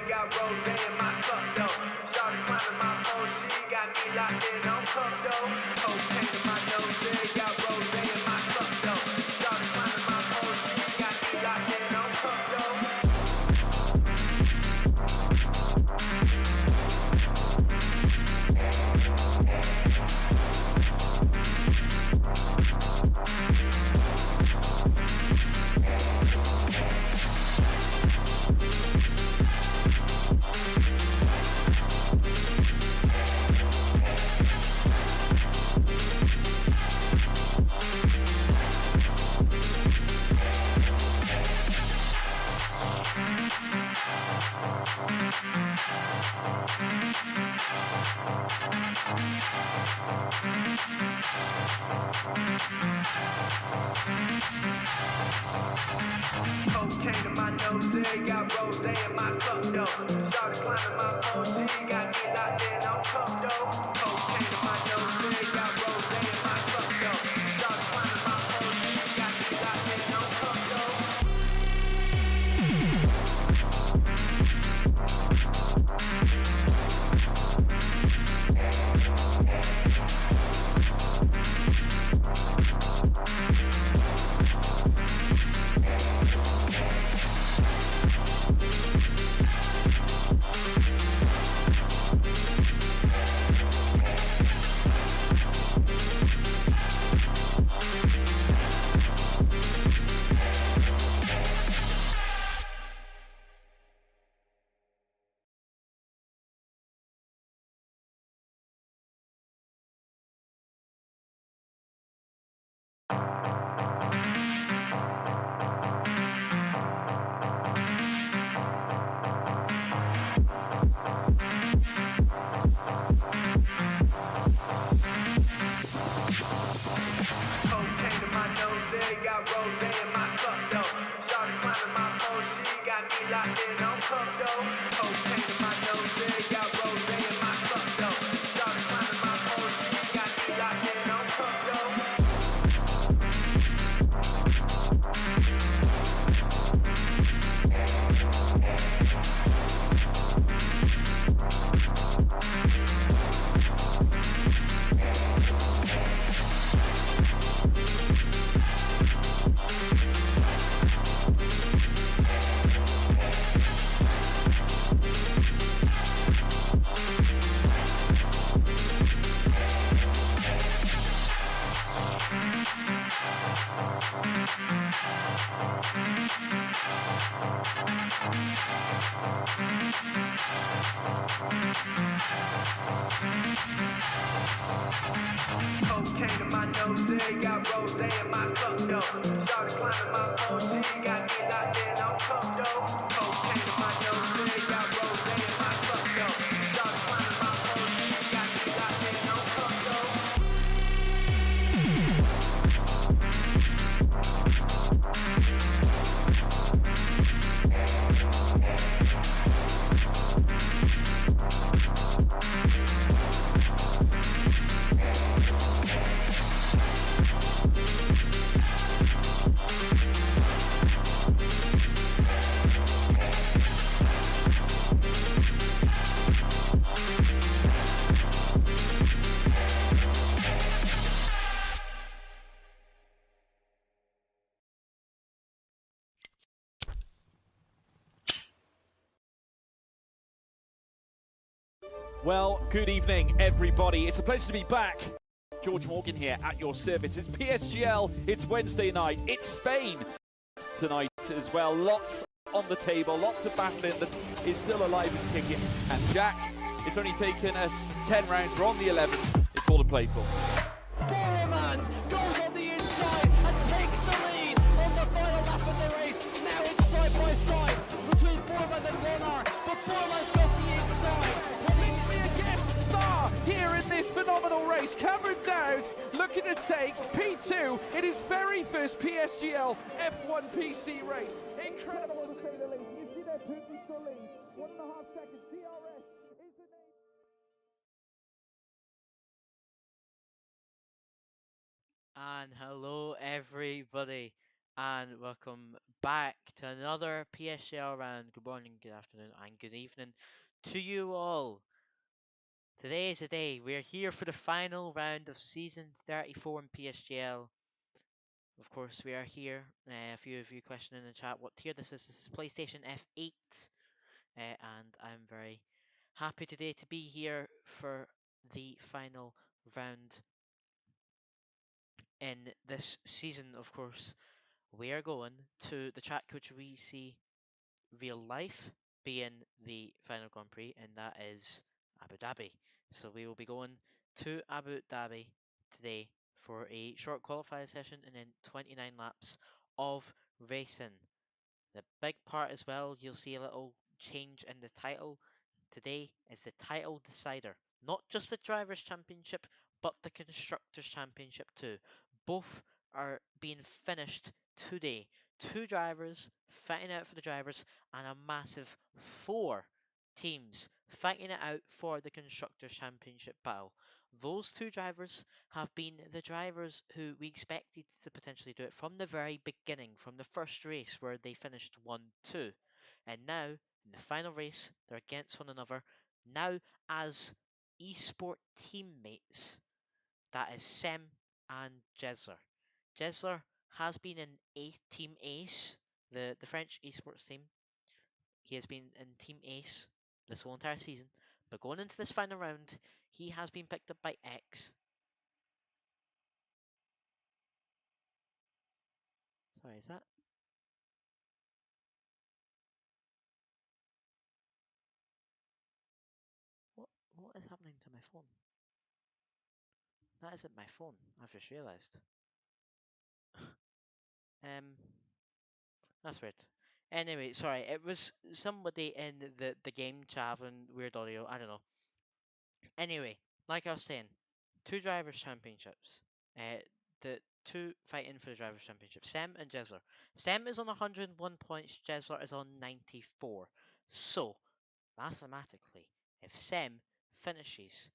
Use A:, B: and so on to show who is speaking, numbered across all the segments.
A: got rose in my cup though. Shawty climbing my pole, she got me locked in on cup though. Cocaine in my nose, got rose in my cup though. Shawty climbing my pole, she got me locked in on cup though. Cocaine in my nose, got rose in my cup though. Shawty climbing my pole, she got me locked in on cup though. Cocaine in my nose, got rose in my cup though. Shawty climbing my pole, she got me locked in on cup though. Cocaine in my nose, got rose in my cup though. Shawty climbing my pole, she got me locked in on cup though. Cocaine in my nose, got rose in my cup though. Shawty climbing my pole, she got me locked in on cup though. Cocaine in my nose, got rose in my cup though. Shawty climbing my pole, she got me locked in on cup though. Cocaine in my nose, got rose in my cup though. Shawty climbing my pole, she got me locked in on cup though.
B: Well, good evening, everybody. It's a pleasure to be back. George Morgan here at your service. It's PSGL, it's Wednesday night, it's Spain tonight as well. Lots on the table, lots of battling that is still alive and kicking. And Jack, it's only taken us 10 rounds, we're on the 11th. It's all to play for.
C: Boromant goes on the inside and takes the lead on the final lap of the race. Now it's side by side between Boromant and Warner, but Boromant's got the inside.
B: Be a guest star here in this phenomenal race. Cameron Dowd looking to take P2 in his very first PSGL F1 PC race. Incredible to say the least. You see there, Putin still lead. 1.5 seconds. DRS is the name.
D: And hello everybody, and welcome back to another PSGL round. Good morning, good afternoon, and good evening to you all. Today is the day. We're here for the final round of season 34 in PSGL. Of course, we are here. A few of you questioning in the chat what tier this is. This is PlayStation F8, and I'm very happy today to be here for the final round in this season. Of course, we are going to the track which we see real life being the final Grand Prix, and that is Abu Dhabi. So we will be going to Abu Dhabi today for a short qualifier session and then 29 laps of racing. The big part as well, you'll see a little change in the title. Today is the title decider. Not just the Drivers' Championship, but the Constructors' Championship too. Both are being finished today. Two drivers fighting out for the drivers, and a massive 4 teams fighting it out for the Constructors' Championship battle. Those two drivers have been the drivers who we expected to potentially do it from the very beginning, from the first race where they finished 1-2. And now, in the final race, they're against one another, now as esport teammates. That is Sem and Jesler. Jesler has been in Team Ace, the French esports team. He has been in Team Ace this whole entire season. But going into this final round, he has been picked up by X. Sorry, is that? What is happening to my phone? That isn't my phone. I've just realised. That's weird. Anyway, sorry. It was somebody in the game chat having weird audio. I don't know. Anyway, like I was saying, two drivers' championships. The two fighting for the drivers' championship. Sem and Jesler. Sem is on 101 points. Jesler is on 94. So mathematically, if Sem finishes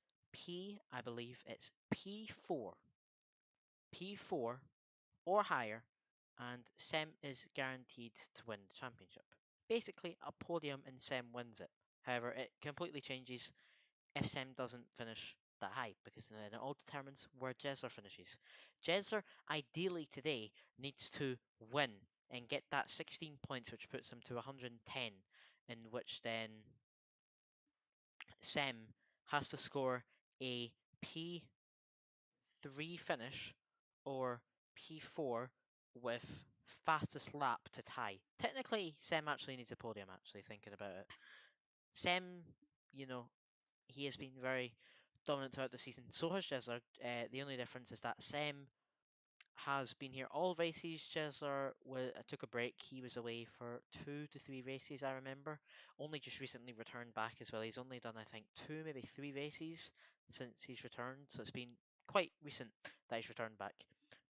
D: I believe it's P4 or higher, and Sem is guaranteed to win the championship. Basically, a podium and Sem wins it. However, it completely changes if Sem doesn't finish that high, because then it all determines where Jesler finishes. Jesler, ideally today, needs to win and get that 16 points, which puts him to 110, in which then Sem has to score a P3 finish or P4 with fastest lap to tie. Technically, Sem actually needs a podium, actually, thinking about it. Sem, he has been very dominant throughout the season. So has Jesler. The only difference is that Sem has been here all races. Jesler took a break. He was away for 2 to 3 races, I remember. Only just recently returned back as well. He's only done, I think, 2, maybe 3 races since he's returned. So it's been quite recent that he's returned back.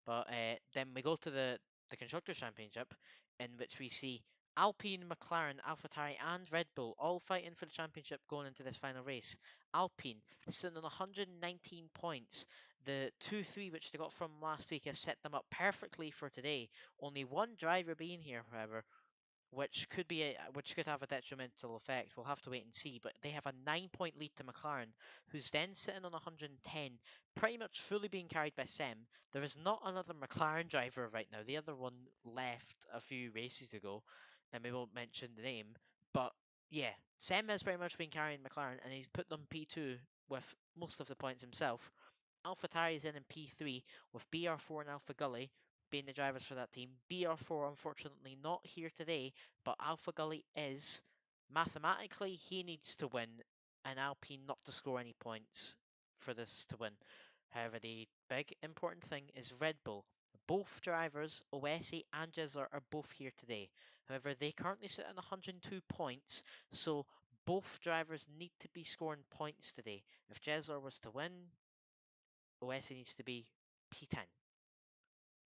D: But then we go to the Constructors' Championship, in which we see Alpine, McLaren, AlphaTauri, and Red Bull all fighting for the championship going into this final race. Alpine sitting on 119 points. The 2-3 which they got from last week has set them up perfectly for today. Only one driver being here, however, which could have a detrimental effect. We'll have to wait and see. But they have a 9-point lead to McLaren, who's then sitting on 110, pretty much fully being carried by Sem. There is not another McLaren driver right now. The other one left a few races ago, and we won't mention the name. But yeah, Sem has pretty much been carrying McLaren, and he's put them P2 with most of the points himself. AlphaTauri is in P3 with BR4 and Alpha Gully being the drivers for that team. BR4 unfortunately not here today, but Alpha Gully is. Mathematically, he needs to win, and Alpine not to score any points for this to win. However, the big important thing is Red Bull. Both drivers, Oesi and Jesler, are both here today. However, they currently sit on 102 points, so both drivers need to be scoring points today. If Jesler was to win, Oesi needs to be P10.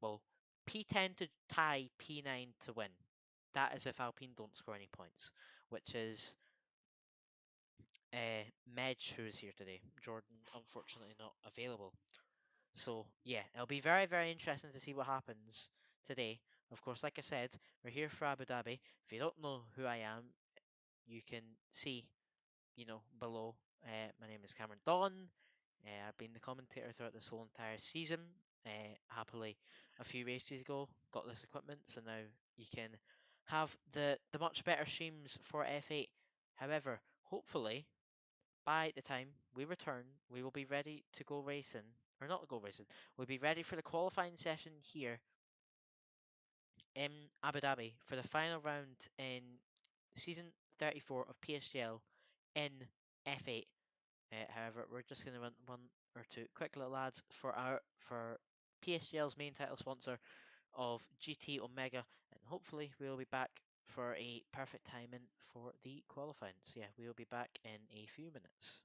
D: Well, P10 to tie, P9 to win. That is if Alpine don't score any points, which is Medj, who is here today. Jordan, unfortunately, not available. So, yeah, it'll be very, very interesting to see what happens today. of course, like I said, we're here for Abu Dhabi. If you don't know who I am, you can see, below. My name is Cameron Dawn. I've been the commentator throughout this whole entire season. Happily, a few races ago, got this equipment, so now you can have the much better streams for F8. However, hopefully, by the time we return, we will be ready to go racing, or not go racing. We'll be ready for the qualifying session here in Abu Dhabi for the final round in season 34 of PSGL in F8. However, we're just going to run one or two quick little ads for PSGL's main title sponsor of GT Omega, and hopefully we'll be back for a perfect timing for the qualifying. So yeah, we will be back in a few minutes.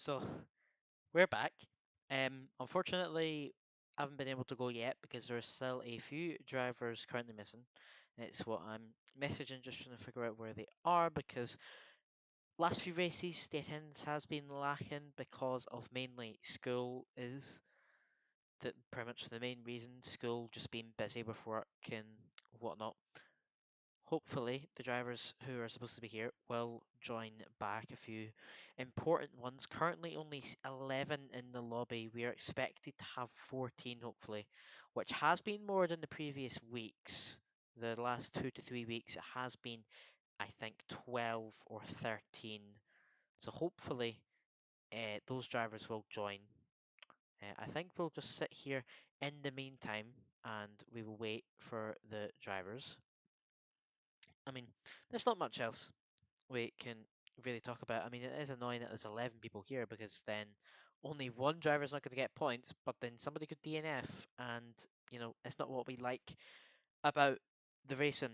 D: So we're back. Unfortunately, I haven't been able to go yet because there's still a few drivers currently missing. It's what I'm messaging, just trying to figure out where they are, because last few races the attendance has been lacking because of mainly school is pretty much the main reason. School just being busy with work and whatnot. Hopefully, the drivers who are supposed to be here will join back. A few important ones. Currently, only 11 in the lobby. We are expected to have 14, hopefully, which has been more than the previous weeks. The last 2 to 3 weeks, it has been, I think, 12 or 13. So hopefully, those drivers will join. I think we'll just sit here in the meantime and we will wait for the drivers. I mean, there's not much else we can really talk about. I mean, it is annoying that there's 11 people here because then only one driver's not going to get points, but then somebody could DNF, and it's not what we like about the racing.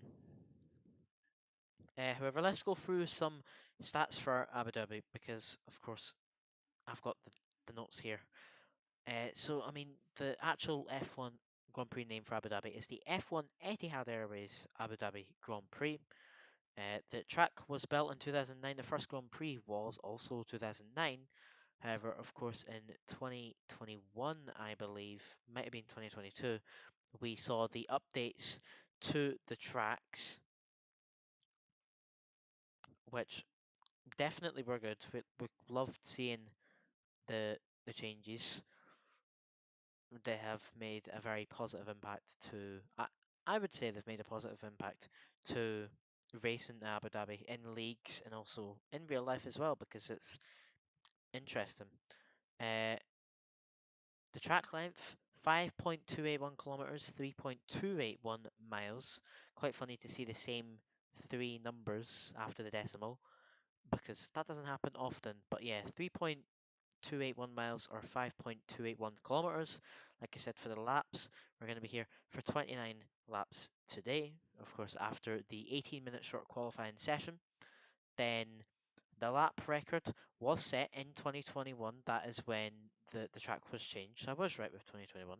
D: However, let's go through some stats for Abu Dhabi because, of course, I've got the notes here. So, I mean, the actual F1 Grand Prix name for Abu Dhabi is the F1 Etihad Airways Abu Dhabi Grand Prix. The track was built in 2009. The first Grand Prix was also 2009. However, of course, in 2021, I believe, might have been 2022, we saw the updates to the tracks, which definitely were good. We loved seeing the changes. They have made a very positive impact to. I would say they've made a positive impact to racing in Abu Dhabi in leagues and also in real life as well, because it's interesting. The track length 5.281 kilometers, 3.281 miles. Quite funny to see the same three numbers after the decimal, because that doesn't happen often. But yeah, 3.281 miles or 5.281 kilometers. Like I said, for the laps, we're going to be here for 29 laps today. Of course, after the 18-minute short qualifying session. Then the lap record was set in 2021. That is when the track was changed. So I was right with 2021.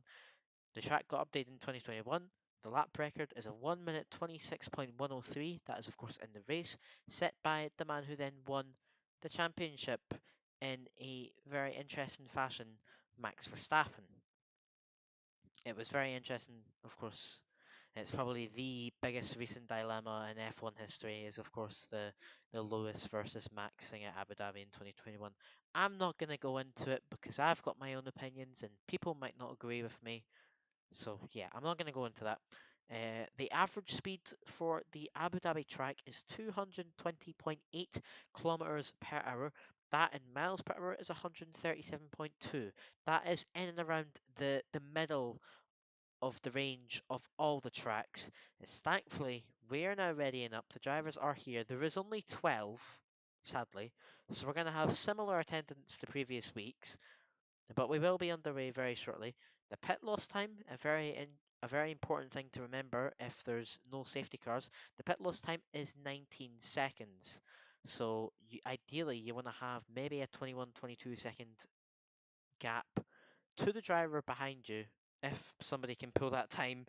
D: The track got updated in 2021. The lap record is a 1 minute 26.103. That is, of course, in the race, set by the man who then won the championship in a very interesting fashion, Max Verstappen. It was very interesting, of course. It's probably the biggest recent dilemma in F1 history is, of course, the Lewis versus Max thing at Abu Dhabi in 2021. I'm not going to go into it because I've got my own opinions and people might not agree with me. So, yeah, I'm not going to go into that. The average speed for the Abu Dhabi track is 220.8 kilometers per hour. That in miles per hour is 137.2. That is in and around the middle of the range of all the tracks. It's thankfully we're now readying up. The drivers are here. There is only 12, sadly, so we're going to have similar attendance to previous weeks, but we will be underway very shortly. The pit loss time, a very important thing to remember if there's no safety cars. The pit loss time is 19 seconds. So ideally you want to have maybe a 21-22 second gap to the driver behind you. If somebody can pull that time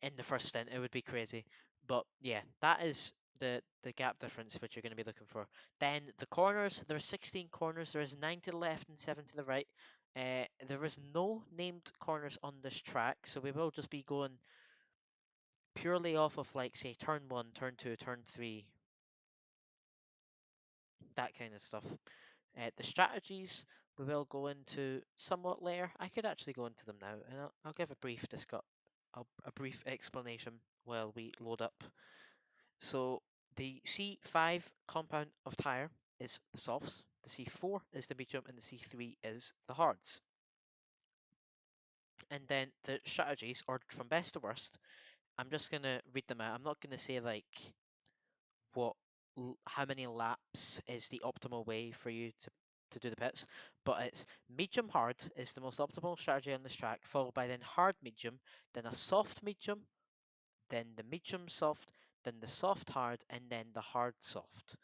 D: in the first stint, it would be crazy. But yeah, that is the gap difference which you're going to be looking for. Then the corners, there are 16 corners. There is 9 to the left and 7 to the right. There is no named corners on this track, so we will just be going purely off of, like, say, turn 1, turn 2, turn 3, that kind of stuff. The strategies we will go into somewhat later. I could actually go into them now, and I'll give a brief a brief explanation while we load up. So the C5 compound of tyre is the softs, the C4 is the medium, and the C3 is the hards. And then the strategies ordered from best to worst. I'm just gonna read them out. I'm not gonna say like how many laps is the optimal way for you to do the pits, but it's medium hard is the most optimal strategy on this track, followed by then hard medium, then a soft medium, then the medium soft, then the soft hard, and then the hard soft.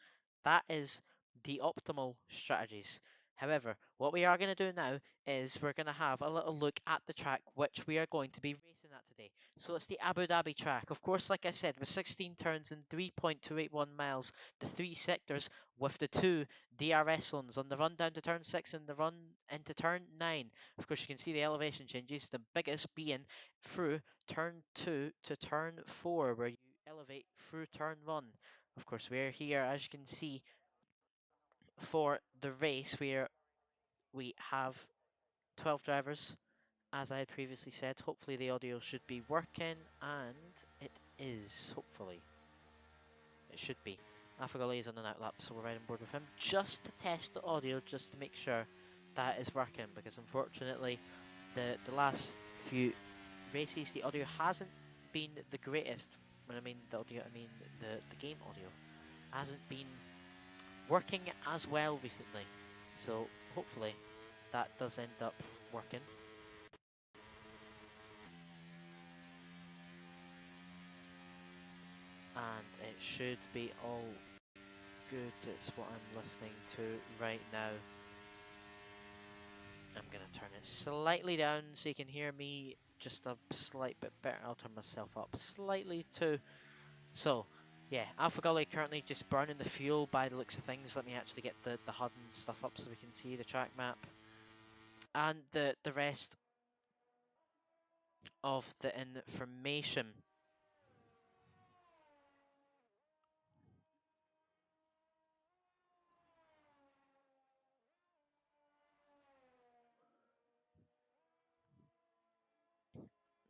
D: That is the optimal strategies. However, what we are going to do now is we're going to have a little look at the track which we are going to be racing at today. So it's the Abu Dhabi track. Of course, like I said, with 16 turns and 3.281 miles, the 3 sectors with the 2 DRS zones on the run down to turn 6 and the run into turn 9. Of course, you can see the elevation changes, the biggest being through turn 2 to turn 4, where you elevate through turn 1. Of course, we're here, as you can see, for the race where we have 12 drivers, as I had previously said. Hopefully the audio should be working, and it is, hopefully. It should be. Afagale is on an outlap, so we're right on board with him, just to test the audio, just to make sure that is working, because unfortunately the last few races, the audio hasn't been the greatest. When I mean the audio, I mean the game audio hasn't been working as well recently. So hopefully that does end up working. And it should be all good. It's what I'm listening to right now. I'm going to turn it slightly down so you can hear me just a slight bit better. I'll turn myself up slightly too. So, yeah, Alpha Gully currently just burning the fuel by the looks of things. Let me actually get the HUD and stuff up so we can see the track map. And the rest of the information.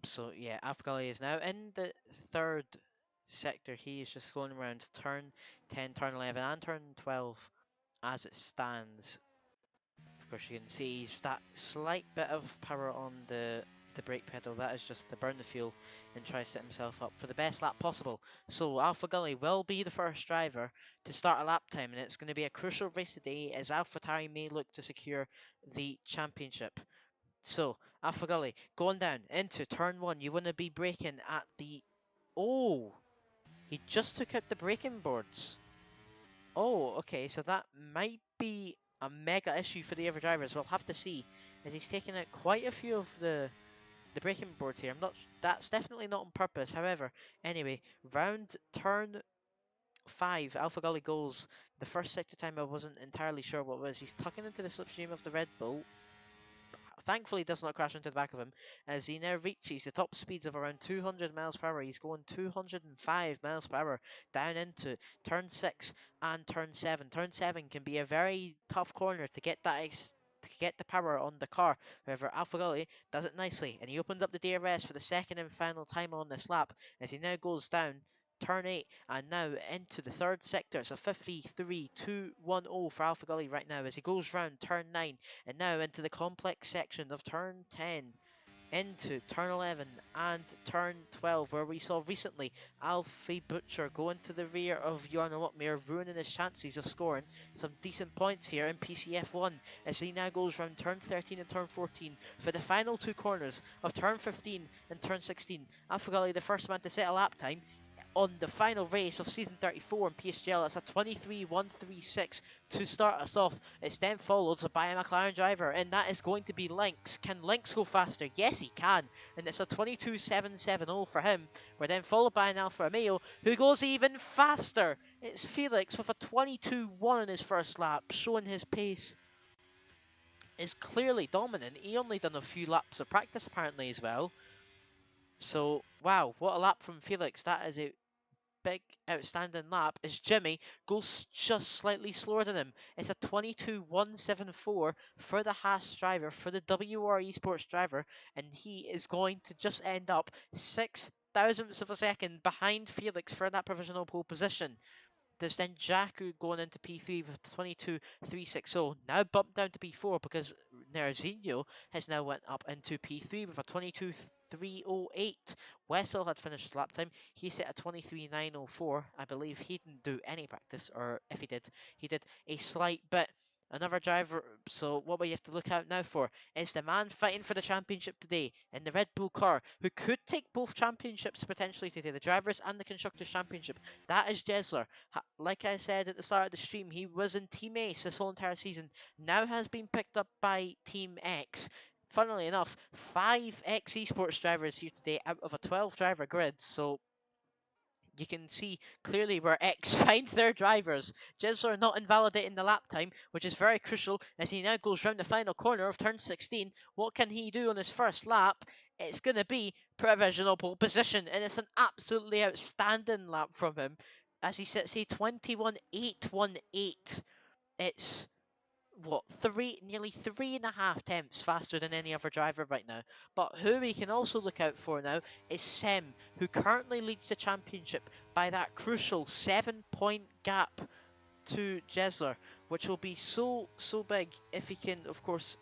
D: So yeah, Afghali is now in the third sector. He is just going around turn 10, turn 11 and turn 12 as it stands. Of course you can see he's that slight bit of power on the brake pedal. That is just to burn the fuel and try to set himself up for the best lap possible. So Alpha Gully will be the first driver to start a lap time, and it's going to be a crucial race today as AlphaTauri may look to secure the championship. So, Alpha Gully, going down into turn 1, you want to be braking at the... Oh! He just took out the braking boards. Oh, okay, so that might be a mega issue for the other drivers. We'll have to see, as he's taken out quite a few of the braking boards here. That's definitely not on purpose. However, anyway, round turn 5. Alpha Gully goes. The first sector time I wasn't entirely sure what it was. He's tucking into the slipstream of the Red Bull. Thankfully, does not crash into the back of him as he now reaches the top speeds of around 200 miles per hour. He's going 205 miles per hour down into turn 6 and turn 7. Turn 7 can be a very tough corner to get to get the power on the car. However, Alpha Gully does it nicely and he opens up the DRS for the second and final time on this lap as he now goes down turn 8 and now into the third sector. It's a 53.210 for Alpha Gully right now as he goes round turn 9 and now into the complex section of turn 10 into turn 11 and turn 12 where we saw recently Alfie Butcher go into the rear of Jarno Wotmere, ruining his chances of scoring some decent points here in PCF1 as he now goes round turn 13 and turn 14 for the final two corners of turn 15 and turn 16. Alpha Gully, the first man to set a lap time on the final race of season 34 in PSGL. It's a 23.136 to start us off. It's then followed by a McLaren driver, and that is going to be Lynx. Can Lynx go faster? Yes, he can, and it's a 22.770 for him. We're then followed by an Alfa Romeo who goes even faster. It's Felix with a 22.1 in his first lap, showing his pace is clearly dominant. He only done a few laps of practice apparently as well. So, wow, what a lap from Felix. That is a big outstanding lap as Jimmy goes just slightly slower than him. It's a 22.174 for the Haas driver, for the WR Esports driver, and he is going to just end up 6 thousandths of a second behind Felix for that provisional pole position. There's then Jaku going into P3 with 22.360, now bumped down to P4 because Nerzinho has now went up into P3 with a 22.308. Wessel had finished his lap time. He set a 23.904. I believe he didn't do any practice, or if he did a slight bit. Another driver, so what we have to look out now for is the man fighting for the championship today in the Red Bull car, who could take both championships potentially today, the Drivers and the Constructors Championship. That is Jesler. Like I said at the start of the stream, he was in Team Ace this whole entire season, now has been picked up by Team X. Funnily enough, 5 X Esports drivers here today out of a 12 driver grid, so you can see clearly where X finds their drivers. Jesler not invalidating the lap time, which is very crucial as he now goes round the final corner of turn 16. What can he do on his first lap? It's going to be provisional pole position, and it's an absolutely outstanding lap from him as he sets a 21.818. It's what, nearly 3.5 tenths faster than any other driver right now. But who we can also look out for now is Sem, who currently leads the championship by that crucial 7-point gap to Jesler, which will be so big if he can, of course,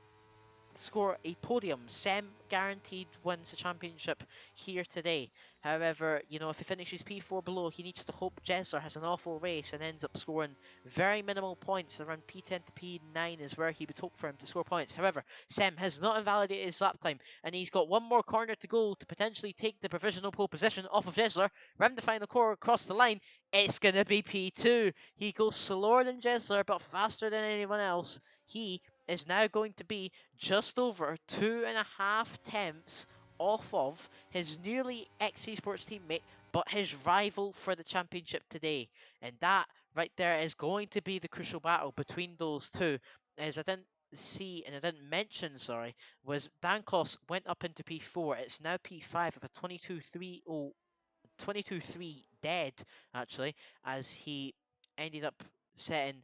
D: score a podium. Sem guaranteed wins the championship here today. However, you know, if he finishes P4 below, he needs to hope Jesler has an awful race and ends up scoring very minimal points. Around P10 to P9 is where he would hope for him to score points. However, Sem has not invalidated his lap time, and he's got one more corner to go to potentially take the provisional pole position off of Jesler. Round the final corner across the line, it's going to be P2. He goes slower than Jesler, but faster than anyone else. He is now going to be just over 2.5 tenths off of his nearly X Esports teammate, but his rival for the championship today. And that right there is going to be the crucial battle between those two. As I didn't see, and I didn't mention, sorry, was Dankos went up into P4. It's now P5 with a 22.3 dead, actually, as he ended up setting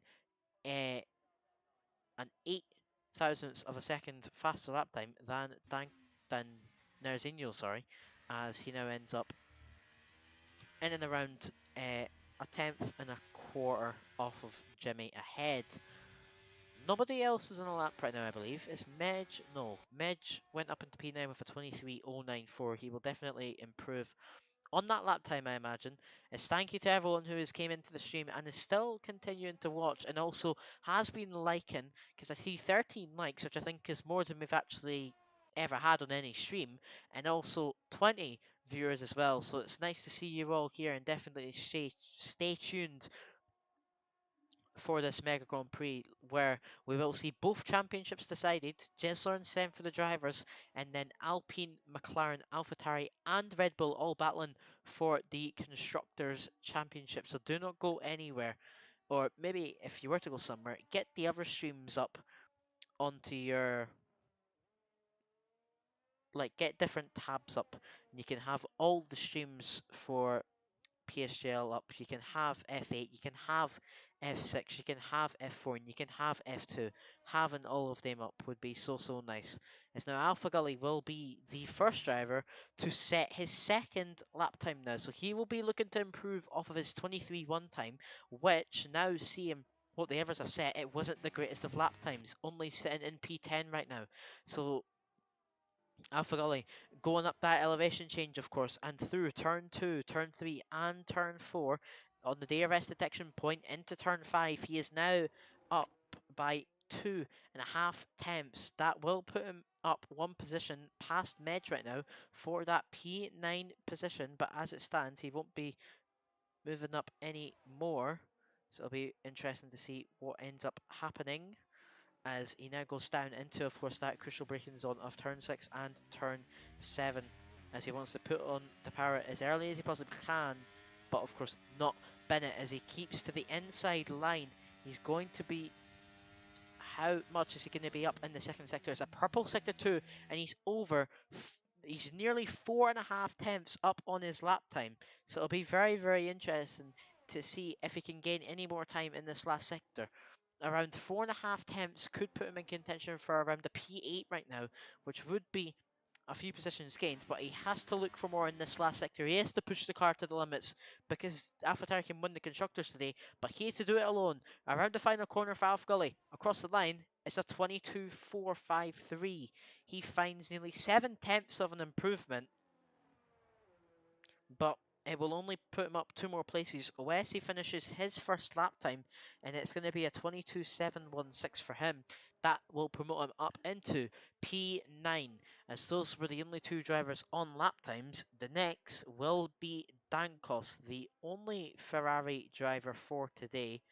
D: an 8 thousandths of a second faster lap time than Nerzinho, sorry, as he now ends up in and around a 1/10 off of Jimmy ahead. Nobody else is in a lap right now, I believe. It's Medj. No, Medj went up into P9 with a 23.094. He will definitely improve on that lap time, I imagine. It's thank you to everyone who has came into the stream and is still continuing to watch, and also has been liking, because I see 13 likes, which I think is more than we've actually ever had on any stream, and also 20 viewers as well. So it's nice to see you all here, and definitely stay tuned for this Mega Grand Prix, where we will see both championships decided, Jesler and Sem for the drivers, and then Alpine, McLaren, AlphaTauri, and Red Bull all battling for the Constructors' Championship. So do not go anywhere, or maybe if you were to go somewhere, get the other streams up onto your, like, get different tabs up, and you can have all the streams for PSGL up. You can have F8, you can have F6, you can have F4, and you can have F2. Having all of them up would be so nice. As now Alpha Gully will be the first driver to set his second lap time now, so he will be looking to improve off of his 23.1 time, which now seeing what the others have set, it wasn't the greatest of lap times, only sitting in P10 right now. So Alpha Gully going up that elevation change, of course, and through turn 2, turn 3, and turn 4 on the DRS detection point into turn 5. He is now up by 2.5 tenths. That will put him up one position past Medge right now for that P9 position, but as it stands, he won't be moving up any more. So it'll be interesting to see what ends up happening as he now goes down into, of course, that crucial braking zone of turn 6 and turn 7, as he wants to put on the power as early as he possibly can, but of course not Bennett, as he keeps to the inside line. He's going to be, how much is he going to be up in the second sector? It's a purple sector 2, and he's over, he's nearly 4.5 tenths up on his lap time, so it'll be very interesting to see if he can gain any more time in this last sector. Around 4.5 tenths could put him in contention for around the P8 right now, which would be a few positions gained, but he has to look for more in this last sector. He has to push the car to the limits, because AlphaTauri can win the Constructors today, but he has to do it alone. Around the final corner for Alpha Gully, across the line, it's a 22.453. He finds nearly 7 tenths of an improvement, but it will only put him up 2 more places. Wesley finishes his first lap time, and it's going to be a 22.716 for him. That will promote him up into P9, as those were the only 2 drivers on lap times. The next will be Dankos, the only Ferrari driver for today,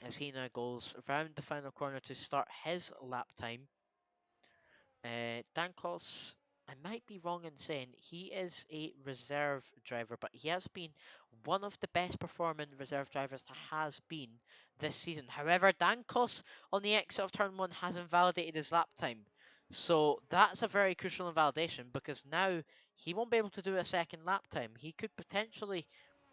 D: as he now goes around the final corner to start his lap time. Dankos, I might be wrong in saying he is a reserve driver, but he has been one of the best performing reserve drivers that has been this season. However, Dankos on the exit of turn 1 has invalidated his lap time. So that's a very crucial invalidation, because now he won't be able to do a second lap time. He could potentially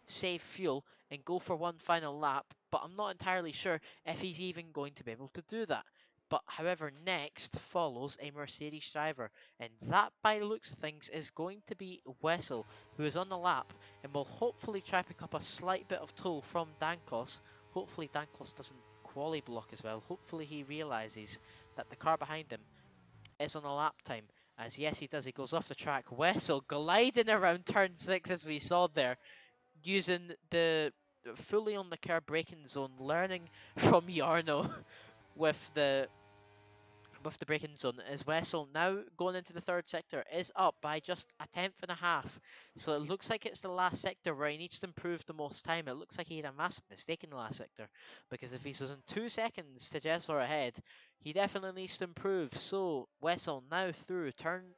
D: save fuel and go for one final lap, but I'm not entirely sure if he's even going to be able to do that. But however, next follows a Mercedes driver, and that, by the looks of things, is going to be Wessel, who is on the lap and will hopefully try to pick up a slight bit of toll from Dankos. Hopefully Dankos doesn't quali block as well. Hopefully he realises that the car behind him is on a lap time, as yes he does. He goes off the track. Wessel gliding around turn 6, as we saw there, using the fully on the curb braking zone, learning from Jarno with the braking zone, as Wessel now going into the third sector is up by just 1/10.5. So it looks like it's the last sector where he needs to improve the most time. It looks like he had a massive mistake in the last sector, because if he's in 2 seconds to Jesler ahead, he definitely needs to improve. So Wessel now through turn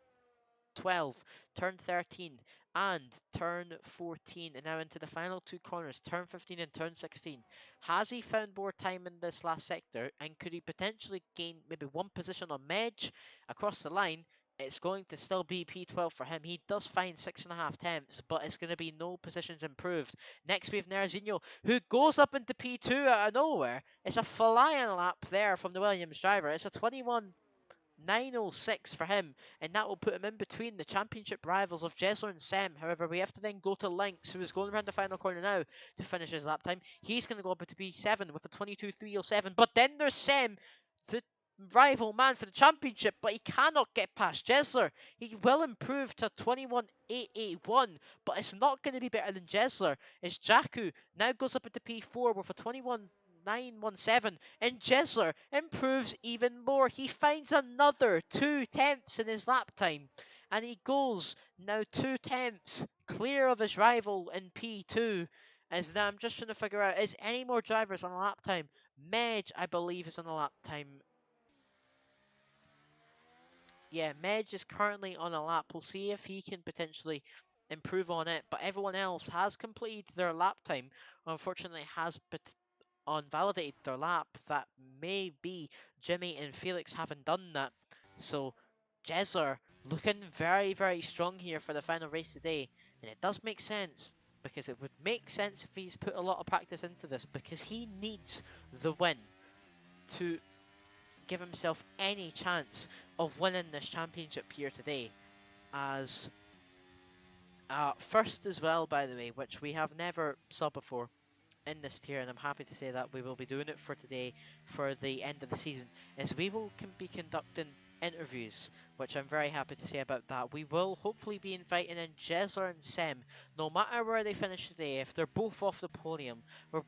D: 12, turn 13, and turn 14, and now into the final 2 corners, turn 15 and turn 16. Has he found more time in this last sector, and could he potentially gain maybe 1 position on Medge across the line? It's going to still be P12 for him. He does find 6.5 tenths, but it's going to be no positions improved. Next we have Nerzinho, who goes up into P2 out of nowhere. It's a flying lap there from the Williams driver. It's a 21.906 for him, and that will put him in between the championship rivals of Jesler and Sem. However, we have to then go to Lynx, who is going around the final corner now to finish his lap time. He's going to go up to P7 with a 22.307, but then there's Sem, the rival man for the championship, but he cannot get past Jesler. He will improve to 21.881, but it's not going to be better than Jesler, as Jakku now goes up into P4 with a 21.917, and Jesler improves even more. He finds another 2 tenths in his lap time, and he goes now 2 tenths clear of his rival in P2, is that I'm just trying to figure out, is any more drivers on a lap time? Medj, I believe, is on a lap time. Yeah, Medj is currently on a lap. We'll see if he can potentially improve on it. But everyone else has completed their lap time. Unfortunately, has unvalidated their lap. That may be Jimmy and Felix haven't done that. So Jezler looking very, very strong here for the final race today. And it does make sense, because it would make sense if he's put a lot of practice into this, because he needs the win to give himself any chance of winning this championship here today. As first as well, by the way, which we have never saw before in this tier, and I'm happy to say that we will be doing it for today, for the end of the season, is we will be conducting interviews, which I'm very happy to say about that. We will hopefully be inviting in Jezler and Sem, no matter where they finish today. If they're both off the podium, we're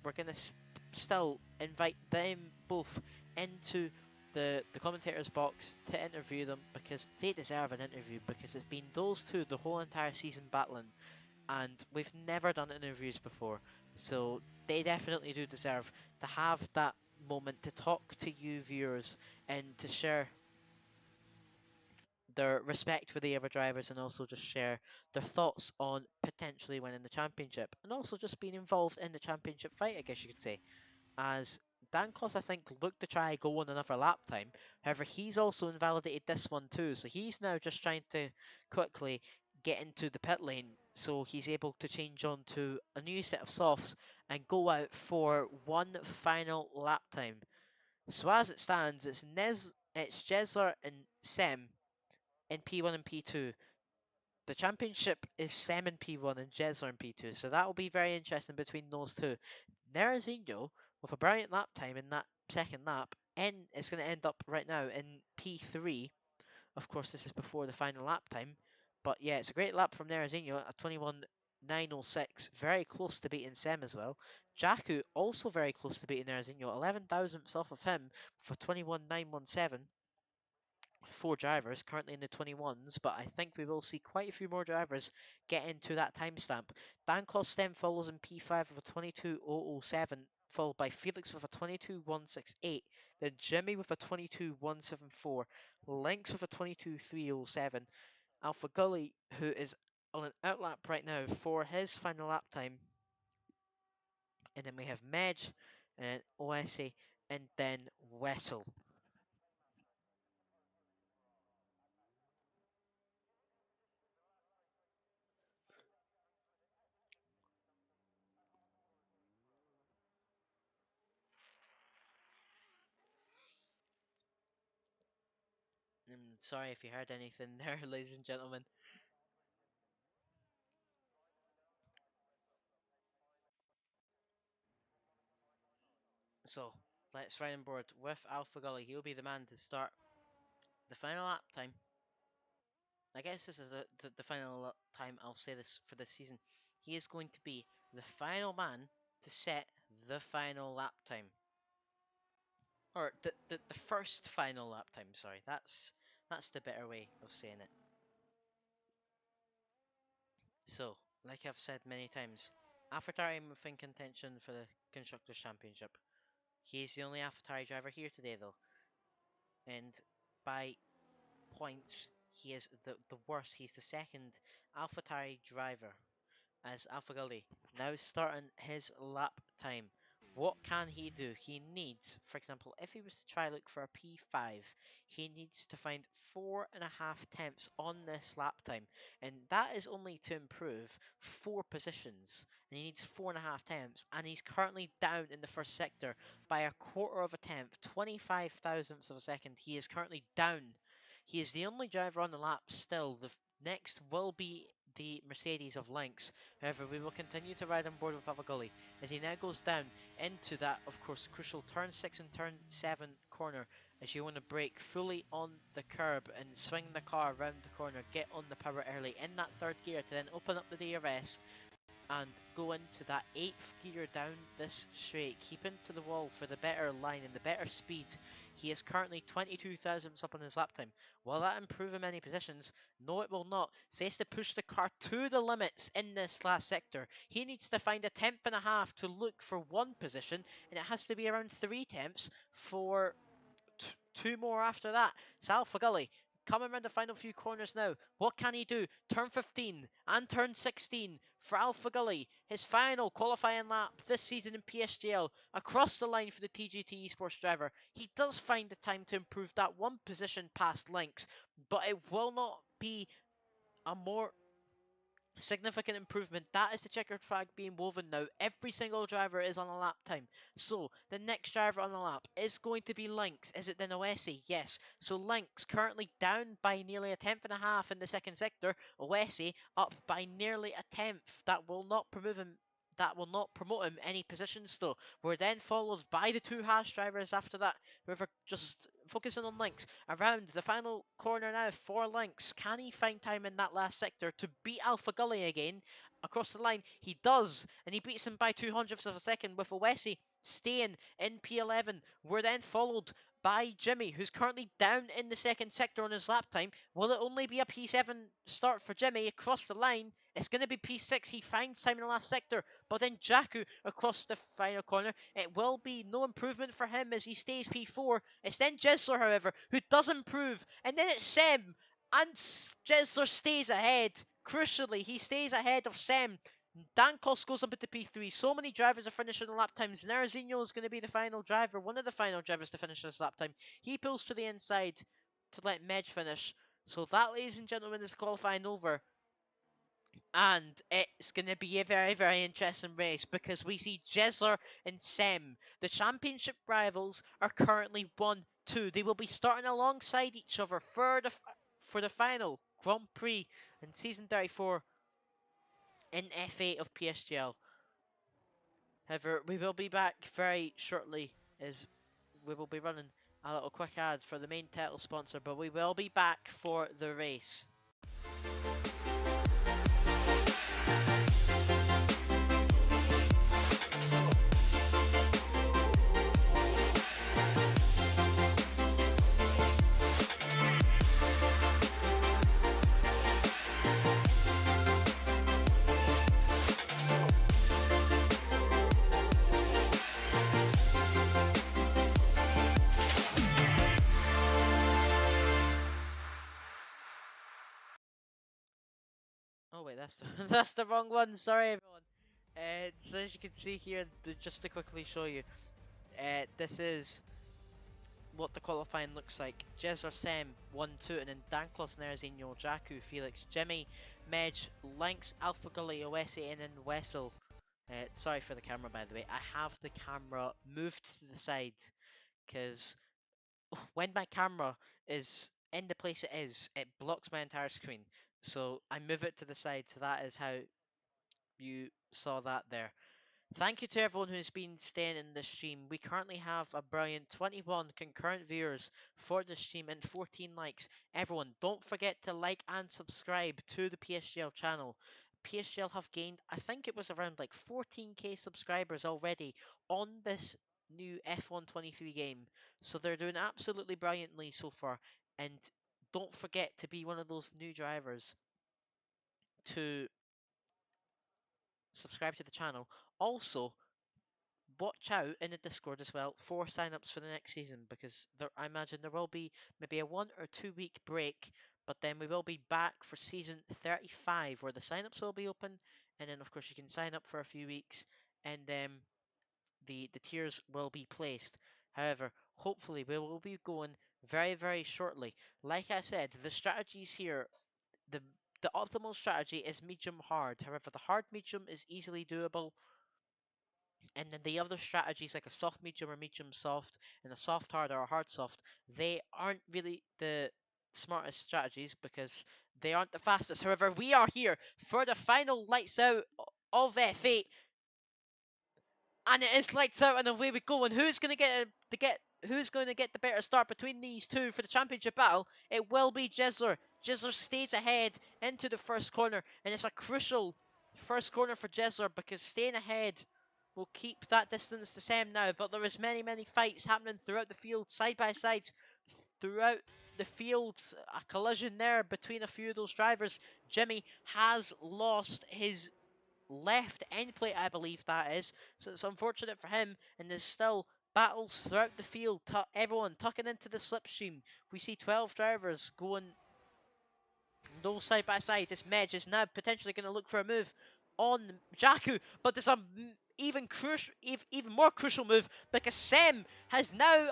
D: going to still invite them both into the commentators box to interview them, because they deserve an interview, because it's been those two the whole entire season battling, and we've never done interviews before, so they definitely do deserve to have that moment to talk to you viewers and to share their respect for the other drivers, and also just share their thoughts on potentially winning the championship, and also just being involved in the championship fight, I guess you could say. As Dankos, I think, looked to try go on another lap time. However, he's also invalidated this one too, so he's now just trying to quickly get into the pit lane, so he's able to change on to a new set of softs and go out for one final lap time. So as it stands, it's Jezler and Sem in P1 and P2. The championship is Sem in P1 and Jezler in P2, so that will be very interesting between those two. Nerazinho, with a brilliant lap time in that second lap, is going to end up right now in P3. Of course, this is before the final lap time, but yeah, it's a great lap from Nerazinho at 21.906, very close to beating Sem as well. Jakku also very close to beating Nerazinho, 11 thousandths off of him for 21.917. 4 drivers currently in the 21s, but I think we will see quite a few more drivers get into that timestamp. Dankos then follows in P5 with a 22.007, followed by Felix with a 22.168, then Jimmy with a 22.174, Lynx with a 22.307, Alpha Gully, who is on an outlap right now for his final lap time, and then we have Medj, and OSA, and then Wessel. Sorry if you heard anything there, ladies and gentlemen. So, let's ride on board with Alpha Gully. He'll be the man to start the final lap time. I guess this is the final time I'll say this for this season. He is going to be the final man to set the final lap time. Or the first final lap time, sorry. That's the better way of saying it. So, like I've said many times, AlphaTauri within contention for the Constructors' Championship. He's the only AlphaTauri driver here today, though. And by points, he is the worst. He's the second AlphaTauri driver, as Alpha Gully now starting his lap time. What can he do? He needs, for example, if he was to try look for a P5, he needs to find 4.5 tenths on this lap time, and that is only to improve 4 positions. And he needs 4.5 tenths, and he's currently down in the first sector by a quarter of a tenth, 25 thousandths of a second. He is currently down. He is the only driver on the lap still. The next will be the Mercedes of Lynx. However, we will continue to ride on board with Avagully as he now goes down into that, of course, crucial turn 6 and turn 7 corner, as you want to brake fully on the curb and swing the car around the corner, get on the power early in that third gear to then open up the DRS and go into that 8th gear down this straight, keeping to the wall for the better line and the better speed. He is currently 22 thousandths up on his lap time. Will that improve him any positions? No, it will not. Says to push the car to the limits in this last sector. He needs to find a 10th and a half to look for one position, and it has to be around 3 tenths for two more after that. It's Alpha Gully coming around the final few corners now. What can he do? Turn 15 and turn 16 for Alpha Gully. His final qualifying lap this season in PSGL. Across the line for the TGT Esports driver. He does find the time to improve that one position past Lynx, but it will not be a more significant improvement. That is the checkered flag being woven now. Every single driver is on a lap time. So the next driver on the lap is going to be Lynx. Is it then Oesi? Yes. So Lynx currently down by nearly a 10th and a half in the second sector. Oesi up by nearly a 10th. That will not promote him. That will not promote him any positions though. We're then followed by the two Haas drivers after that. Whoever just focusing on Lynx. Around the final corner now for Lynx. Can he find time in that last sector to beat Alpha Gully again? Across the line, he does, and he beats him by 200ths of a second with Owesi staying in P11. We're then followed by Jimmy, who's currently down in the second sector on his lap time. Will it only be a P7 start for Jimmy across the line? It's going to be P6. He finds time in the last sector, but then Jakku across the final corner. It will be no improvement for him as he stays P4. It's then Jesler, however, who does improve, and then it's Sem, and Jesler stays ahead. Crucially, he stays ahead of Sem. Dankos goes up into P3. So many drivers are finishing the lap times. Narazinho is going to be the final driver, one of the final drivers to finish this lap time. He pulls to the inside to let Medj finish. So that, ladies and gentlemen, is qualifying over. And it's going to be a very, very interesting race because we see Jesler and Sem. The championship rivals are currently 1-2. They will be starting alongside each other for the final Grand Prix in Season 34 in F8 of PSGL. However, we will be back very shortly as we will be running a little quick ad for the main title sponsor, but we will be back for the race. Oh wait, that's the wrong one. Sorry, everyone. So as you can see here, just to quickly show you, this is what the qualifying looks like. Jezzer Sem 1-2, and then Danklos, Nerzinho, Jakku, Felix, Jimmy, Medj, Lynx, Alpha Gully, Oesi, and then Wessel. Sorry for the camera, by the way. I have the camera moved to the side because when my camera is in the place it is, it blocks my entire screen. So I move it to the side, so that is how you saw that there. Thank you to everyone who's been staying in this stream. We currently have a brilliant 21 concurrent viewers for the stream and 14 likes. Everyone, don't forget to like and subscribe to the PSGL channel. PSGL have gained, I think it was around like 14k subscribers already on this new F123 game. So they're doing absolutely brilliantly so far. And don't forget to be one of those new drivers to subscribe to the channel. Also, watch out in the Discord as well for signups for the next season because I imagine there will be maybe a 1 or 2 week break, but then we will be back for season 35 where the signups will be open, and then of course you can sign up for a few weeks and the tiers will be placed. However, hopefully we will be going very, very shortly. Like I said, the strategies here, the optimal strategy is medium hard. However, the hard medium is easily doable. And then the other strategies like a soft medium or medium soft and a soft hard or a hard soft, they aren't really the smartest strategies because they aren't the fastest. However, we are here for the final lights out of F8. And it is lights out and away we go. And who's going to get the better start between these two for the championship battle? It will be Jesler. Jesler stays ahead into the first corner, and it's a crucial First corner for Jesler, because staying ahead will keep that distance the same now. But there is many fights happening throughout the field, side by side, throughout the field. A collision there between a few of those drivers. Jimmy has lost his left end plate, I believe that is. So it's unfortunate for him, and there's still battles throughout the field. Everyone tucking into the slipstream. We see 12 drivers going those side by side. This Medj is now potentially going to look for a move on Jakku, but there's a even more crucial move, because Sem has now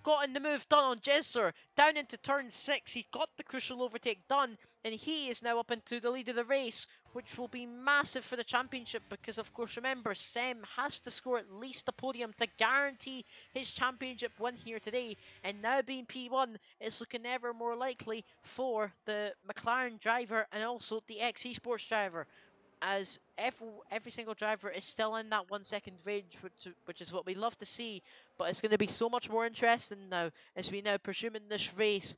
D: gotten the move done on Jesler down into turn 6. He got the crucial overtake done, and he is now up into the lead of the race, which will be massive for the championship, because of course, remember, Sem has to score at least a podium to guarantee his championship win here today, and now being P1, it's looking ever more likely for the McLaren driver and also the X Esports driver, as every single driver is still in that 1 second range, which is what we love to see. But it's going to be so much more interesting now as we now pursue in this race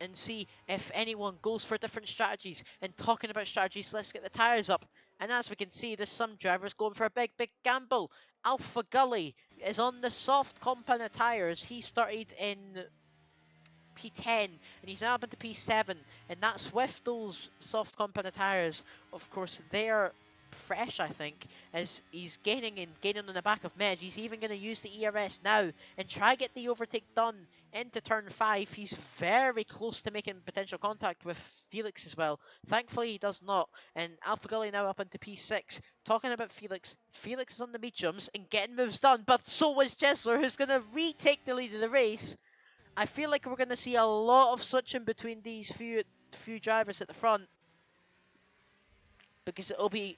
D: and see if anyone goes for different strategies. And talking about strategies, let's get the tyres up. And as we can see, there's some drivers going for a big gamble. Alpha Gully is on the soft compound of tyres. He started in P10 and he's now up into P7, and that's with those soft compound tyres. Of course, they're fresh, I think, as he's gaining on the back of Medj. He's even going to use the ERS now and try get the overtake done into turn 5. He's very close to making potential contact with Felix as well. Thankfully, he does not, and Alpha Gully now up into P6. Talking about Felix, Felix is on the mediums and getting moves done, but so is Jesler, who's going to retake the lead of the race. I feel like we're going to see a lot of switching between these few drivers at the front, because it'll be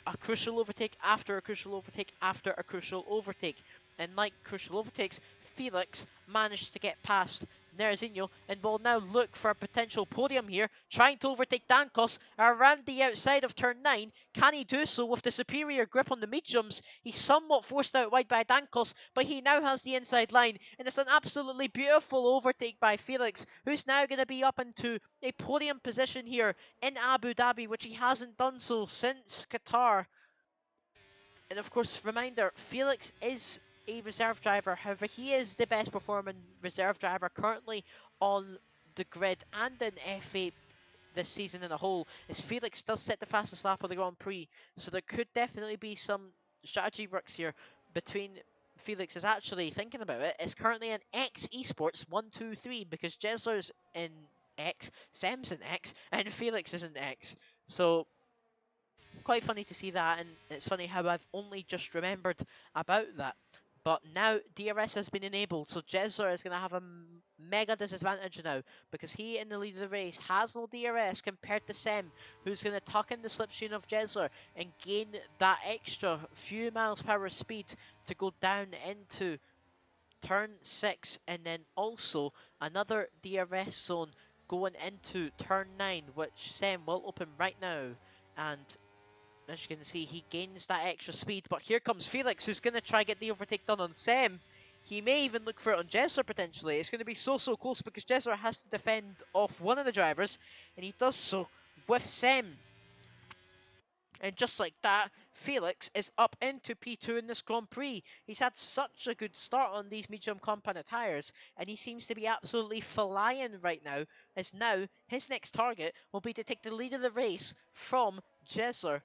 D: a crucial overtake after a crucial overtake after a crucial overtake. And like crucial overtakes, Felix managed to get past Nerzinho and will now look for a potential podium here, trying to overtake Dankos around the outside of turn 9. Can he do so with the superior grip on the mediums? He's somewhat forced out wide by Dankos, but he now has the inside line, and it's an absolutely beautiful overtake by Felix, who's now going to be up into a podium position here in Abu Dhabi, which he hasn't done so since Qatar. And of course, reminder, Felix is a reserve driver. However, he is the best performing reserve driver currently on the grid and in F8 this season in a whole, as Felix does set the fastest lap of the Grand Prix. So there could definitely be some strategy works here between Felix is actually thinking about it. It's currently an X Esports 1, 2, 3, because Jesler's in X, Sem's in X, and Felix is in X. So quite funny to see that, and it's funny how I've only just remembered about that. But now DRS has been enabled, so Jesler is going to have a mega disadvantage now, because he in the lead of the race has no DRS compared to Sem, who's going to tuck in the slipstream of Jesler and gain that extra few miles per hour speed to go down into turn 6, and then also another DRS zone going into turn 9, which Sem will open right now. And as you can see, he gains that extra speed, but here comes Felix, who's going to try get the overtake done on Sem. He may even look for it on Jesler potentially. It's going to be so close, because Jesler has to defend off one of the drivers, and he does so with Sem. And just like that, Felix is up into P2 in this Grand Prix. He's had such a good start on these medium compound tyres, and he seems to be absolutely flying right now, as now his next target will be to take the lead of the race from Jesler,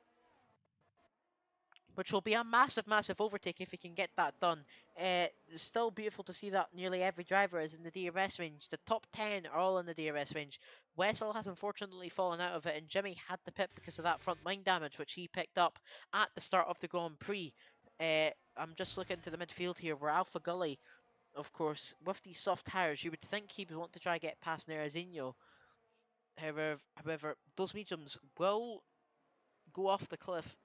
D: which will be a massive overtake if he can get that done. It's still beautiful to see that nearly every driver is in the DRS range. The top 10 are all in the DRS range. Wessel has unfortunately fallen out of it, and Jimmy had the pit because of that front wing damage, which he picked up at the start of the Grand Prix. I'm just looking to the midfield here, where Alpha Gully, of course, with these soft tyres, you would think he would want to try and get past Nerazinho. However, those mediums will go off the cliff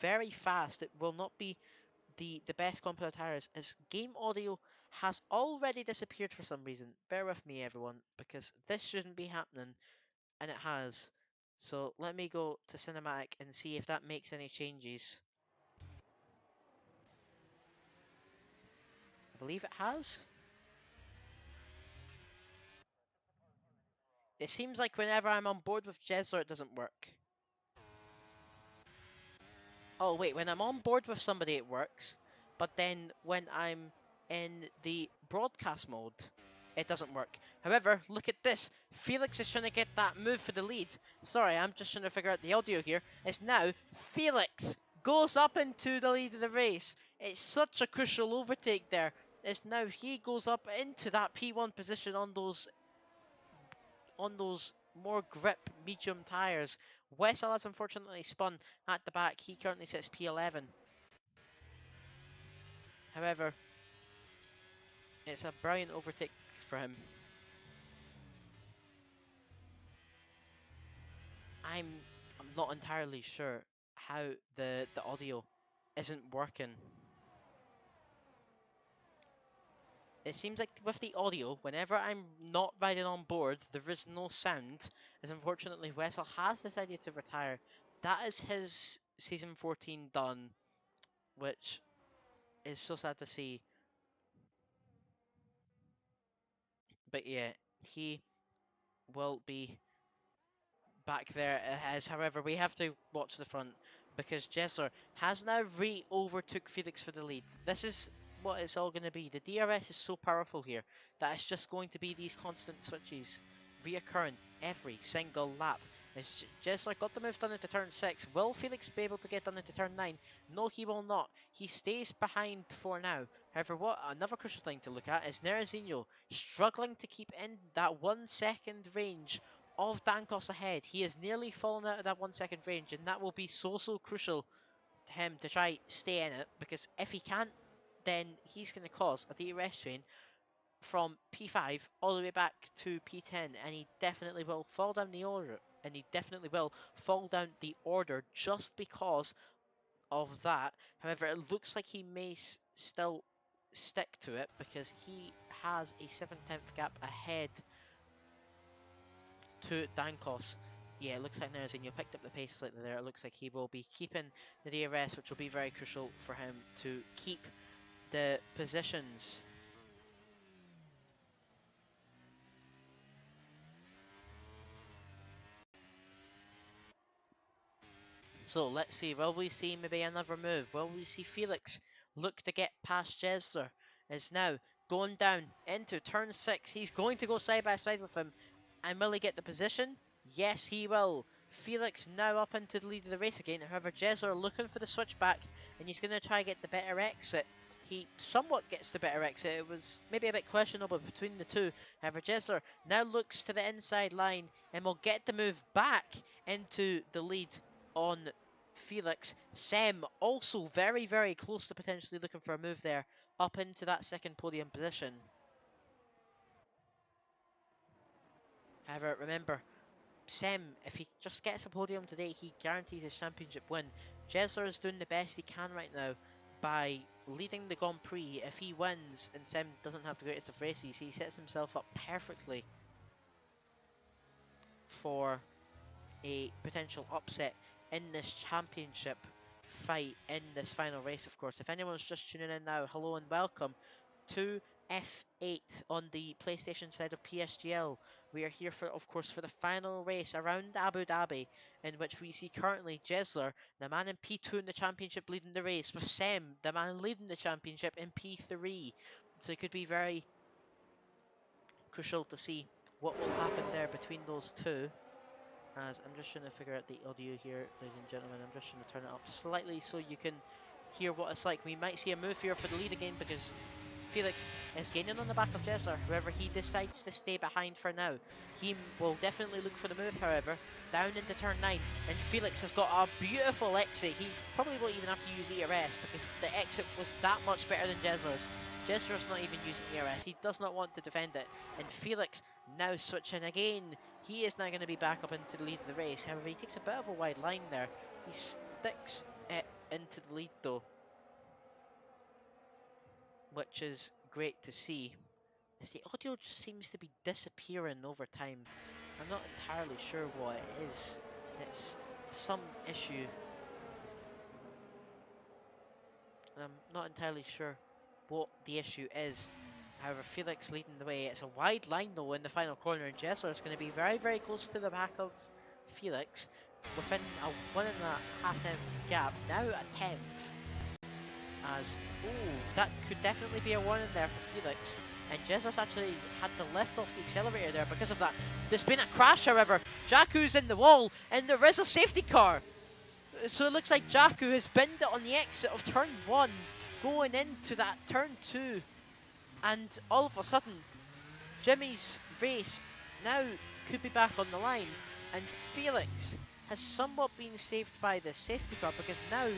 D: very fast. It will not be the best compound tyres, as game audio has already disappeared for some reason. Bear with me, everyone, because this shouldn't be happening, and it has. So let me go to cinematic and see if that makes any changes. I believe it has. It seems like whenever I'm on board with Jesler, it doesn't work. Oh wait, when I'm on board with somebody it works, but then when I'm in the broadcast mode, it doesn't work. However, look at this. Felix is trying to get that move for the lead. Sorry, I'm just trying to figure out the audio here. It's now Felix goes up into the lead of the race. It's such a crucial overtake there. It's now he goes up into that P1 position on those more grip medium tyres. Wessel has unfortunately spun at the back. He currently sits P11. However, it's a brilliant overtake for him. I'm not entirely sure how the audio isn't working. It seems like with the audio, whenever I'm not riding on board, there is no sound, as unfortunately Wessel has decided to retire. That is his season 14 done, which is so sad to see. But yeah, he will be back there as, however, we have to watch the front because Jessler has now overtook Felix for the lead. This is what it's all going to be. The DRS is so powerful here that it's just going to be these constant switches reoccurring every single lap. As Jessler got the move done into turn 6, will Felix be able to get done into turn 9? No, he will not. He stays behind for now. However, what another crucial thing to look at is Nerazinho struggling to keep in that 1 second range of Dankos ahead. He is nearly fallen out of that 1 second range, and that will be so crucial to him to try stay in it, because if he can't, then he's going to cause a DRS train from P5 all the way back to P10, and he definitely will fall down the order. Just because of that. However, it looks like he may still stick to it because he has a 7/10 gap ahead to Dankos. Yeah, it looks like Nerazinho picked up the pace slightly there. It looks like he will be keeping the DRS, which will be very crucial for him to keep the positions. So let's see, will we see maybe another move? Will we see Felix look to get past Jesler? Is now going down into turn 6. He's going to go side by side with him. And will he get the position? Yes, he will. Felix now up into the lead of the race again. However, Jesler looking for the switchback, and he's going to try to get the better exit. He somewhat gets the better exit. It was maybe a bit questionable between the two. However, Jesler now looks to the inside line and will get the move back into the lead on Felix. Sem also very close to potentially looking for a move there up into that second podium position. However, remember, Sem, if he just gets a podium today, he guarantees his championship win. Jesler is doing the best he can right now by leading the Grand Prix. If he wins and Sem doesn't have the greatest of races, he sets himself up perfectly for a potential upset in this championship fight in this final race, of course. If anyone's just tuning in now, hello and welcome to F8 on the PlayStation side of PSGL. We are here for, of course, for the final race around Abu Dhabi, in which we see currently Jesler, the man in P2 in the championship, leading the race, with Sem, the man leading the championship, in P3. So it could be very crucial to see what will happen there between those two. As I'm just trying to figure out the audio here, ladies and gentlemen. I'm just trying to turn it up slightly so you can hear what it's like. We might see a move here for the lead again because Felix is gaining on the back of Jesser. However, he decides to stay behind for now. He will definitely look for the move, however, down into turn 9. And Felix has got a beautiful exit. He probably won't even have to use ERS because the exit was that much better than Jesser's. Jesser's not even using ERS. He does not want to defend it. And Felix now switching again. He is now going to be back up into the lead of the race. However, he takes a bit of a wide line there. He sticks it into the lead though, which is great to see, as the audio just seems to be disappearing over time. I'm not entirely sure what it is. It's some issue. I'm not entirely sure what the issue is. However, Felix leading the way. It's a wide line though in the final corner, and Jessler is going to be very close to the back of Felix. within a 1.5 gap, now a 10th. As, ooh, that could definitely be a warning there for Felix. And Jesus actually had to lift off the accelerator there because of that. There's been a crash, however. Jakku's in the wall, and there is a safety car. So it looks like Jakku has binned it on the exit of turn 1, going into that turn 2. And all of a sudden, Jimmy's race now could be back on the line. And Felix has somewhat been saved by the safety car, because now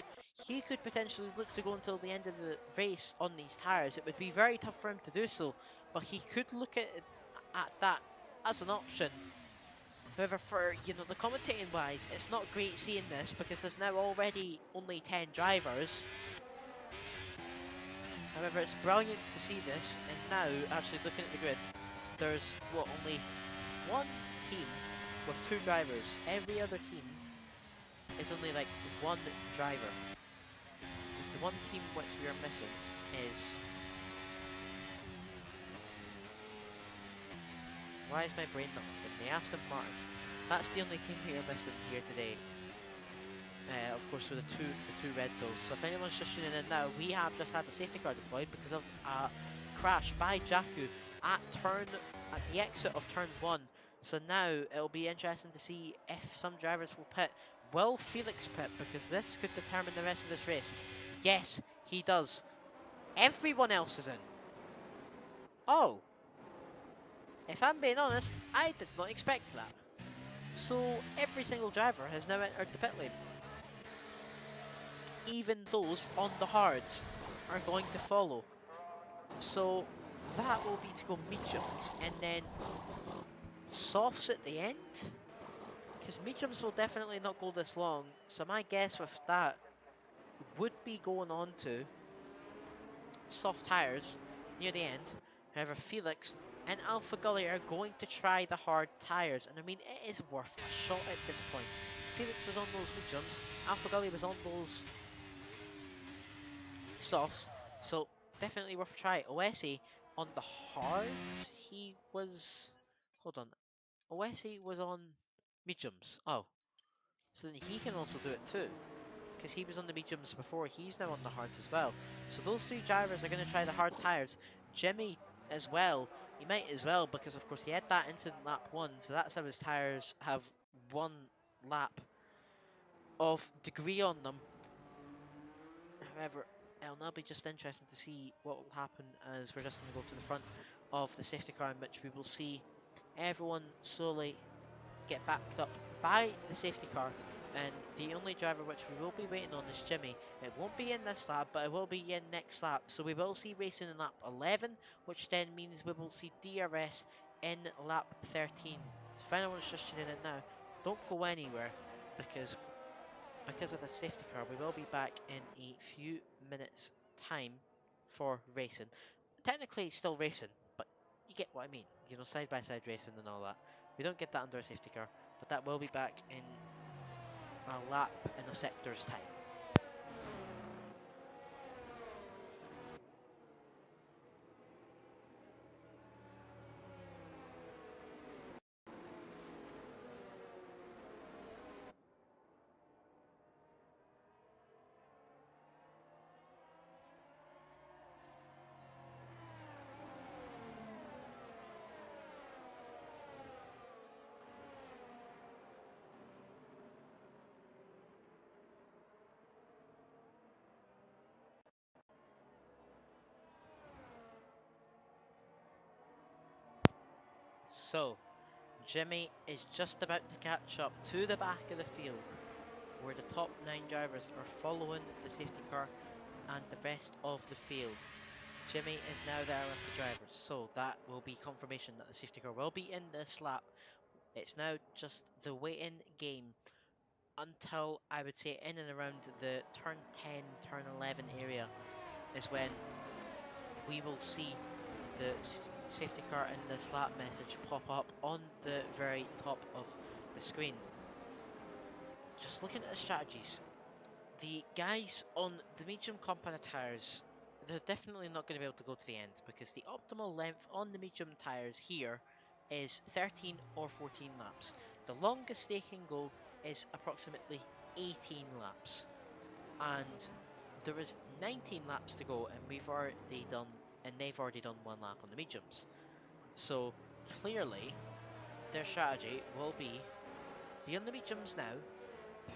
D: he could potentially look to go until the end of the race on these tyres. It would be very tough for him to do so, but he could look at that as an option. However, for the commentating wise, it's not great seeing this because there's now already only 10 drivers. However, it's brilliant to see this, and now actually looking at the grid, there's only one team with 2 drivers. Every other team is only like 1 driver. The one team which we are missing is... Why is my brain not working? The Aston Martin. That's the only team we are missing here today. Of course, for the two Red Bulls. So if anyone's just tuning in now, we have just had the safety car deployed because of a crash by Jakku at the exit of turn 1. So now it'll be interesting to see if some drivers will pit. Will Felix pit? Because this could determine the rest of this race. Yes, he does. Everyone else is in. Oh. If I'm being honest, I did not expect that. So every single driver has now entered the pit lane. Even those on the hards are going to follow. So that will be to go mediums and then softs at the end. Because mediums will definitely not go this long. So my guess with that would be going on to soft tyres near the end. However, Felix and Alpha Gully are going to try the hard tyres, and I mean, it is worth a shot at this point. Felix was on those mediums, Alpha Gully was on those softs, so definitely worth a try. Oesi on the hards, he was... Hold on. Oesi was on mediums. Oh. So then he can also do it too, because he was on the mediums before. He's now on the hards as well. So those 3 drivers are going to try the hard tyres. Jimmy as well. He might as well, because of course he had that incident lap 1, so that's how his tyres have 1 lap of degree on them. However, it'll now be just interesting to see what will happen as we're just going to go to the front of the safety car, in which we will see everyone slowly get backed up by the safety car. And the only driver which we will be waiting on is Jimmy. It won't be in this lap, but it will be in next lap. So we will see racing in lap 11, which then means we will see DRS in lap 13. So if anyone's just tuning in now, don't go anywhere, because of the safety car, we will be back in a few minutes time for racing. Technically still racing, but you get what I mean. Side by side racing and all that. We don't get that under a safety car, but that will be back in a lap in a sector's time. So, Jimmy is just about to catch up to the back of the field, where the top 9 drivers are following the safety car and the rest of the field. Jimmy is now there with the drivers, so that will be confirmation that the safety car will be in this lap. It's now just the waiting game until, I would say, in and around the turn 10, turn 11 area is when we will see the safety car in this lap message pop up on the very top of the screen. Just looking at the strategies, the guys on the medium compound tyres, they're definitely not going to be able to go to the end, because the optimal length on the medium tyres here is 13 or 14 laps. The longest they can go is approximately 18 laps, and there is 19 laps to go, and they've already done 1 lap on the mediums. So clearly, their strategy will be on the mediums now,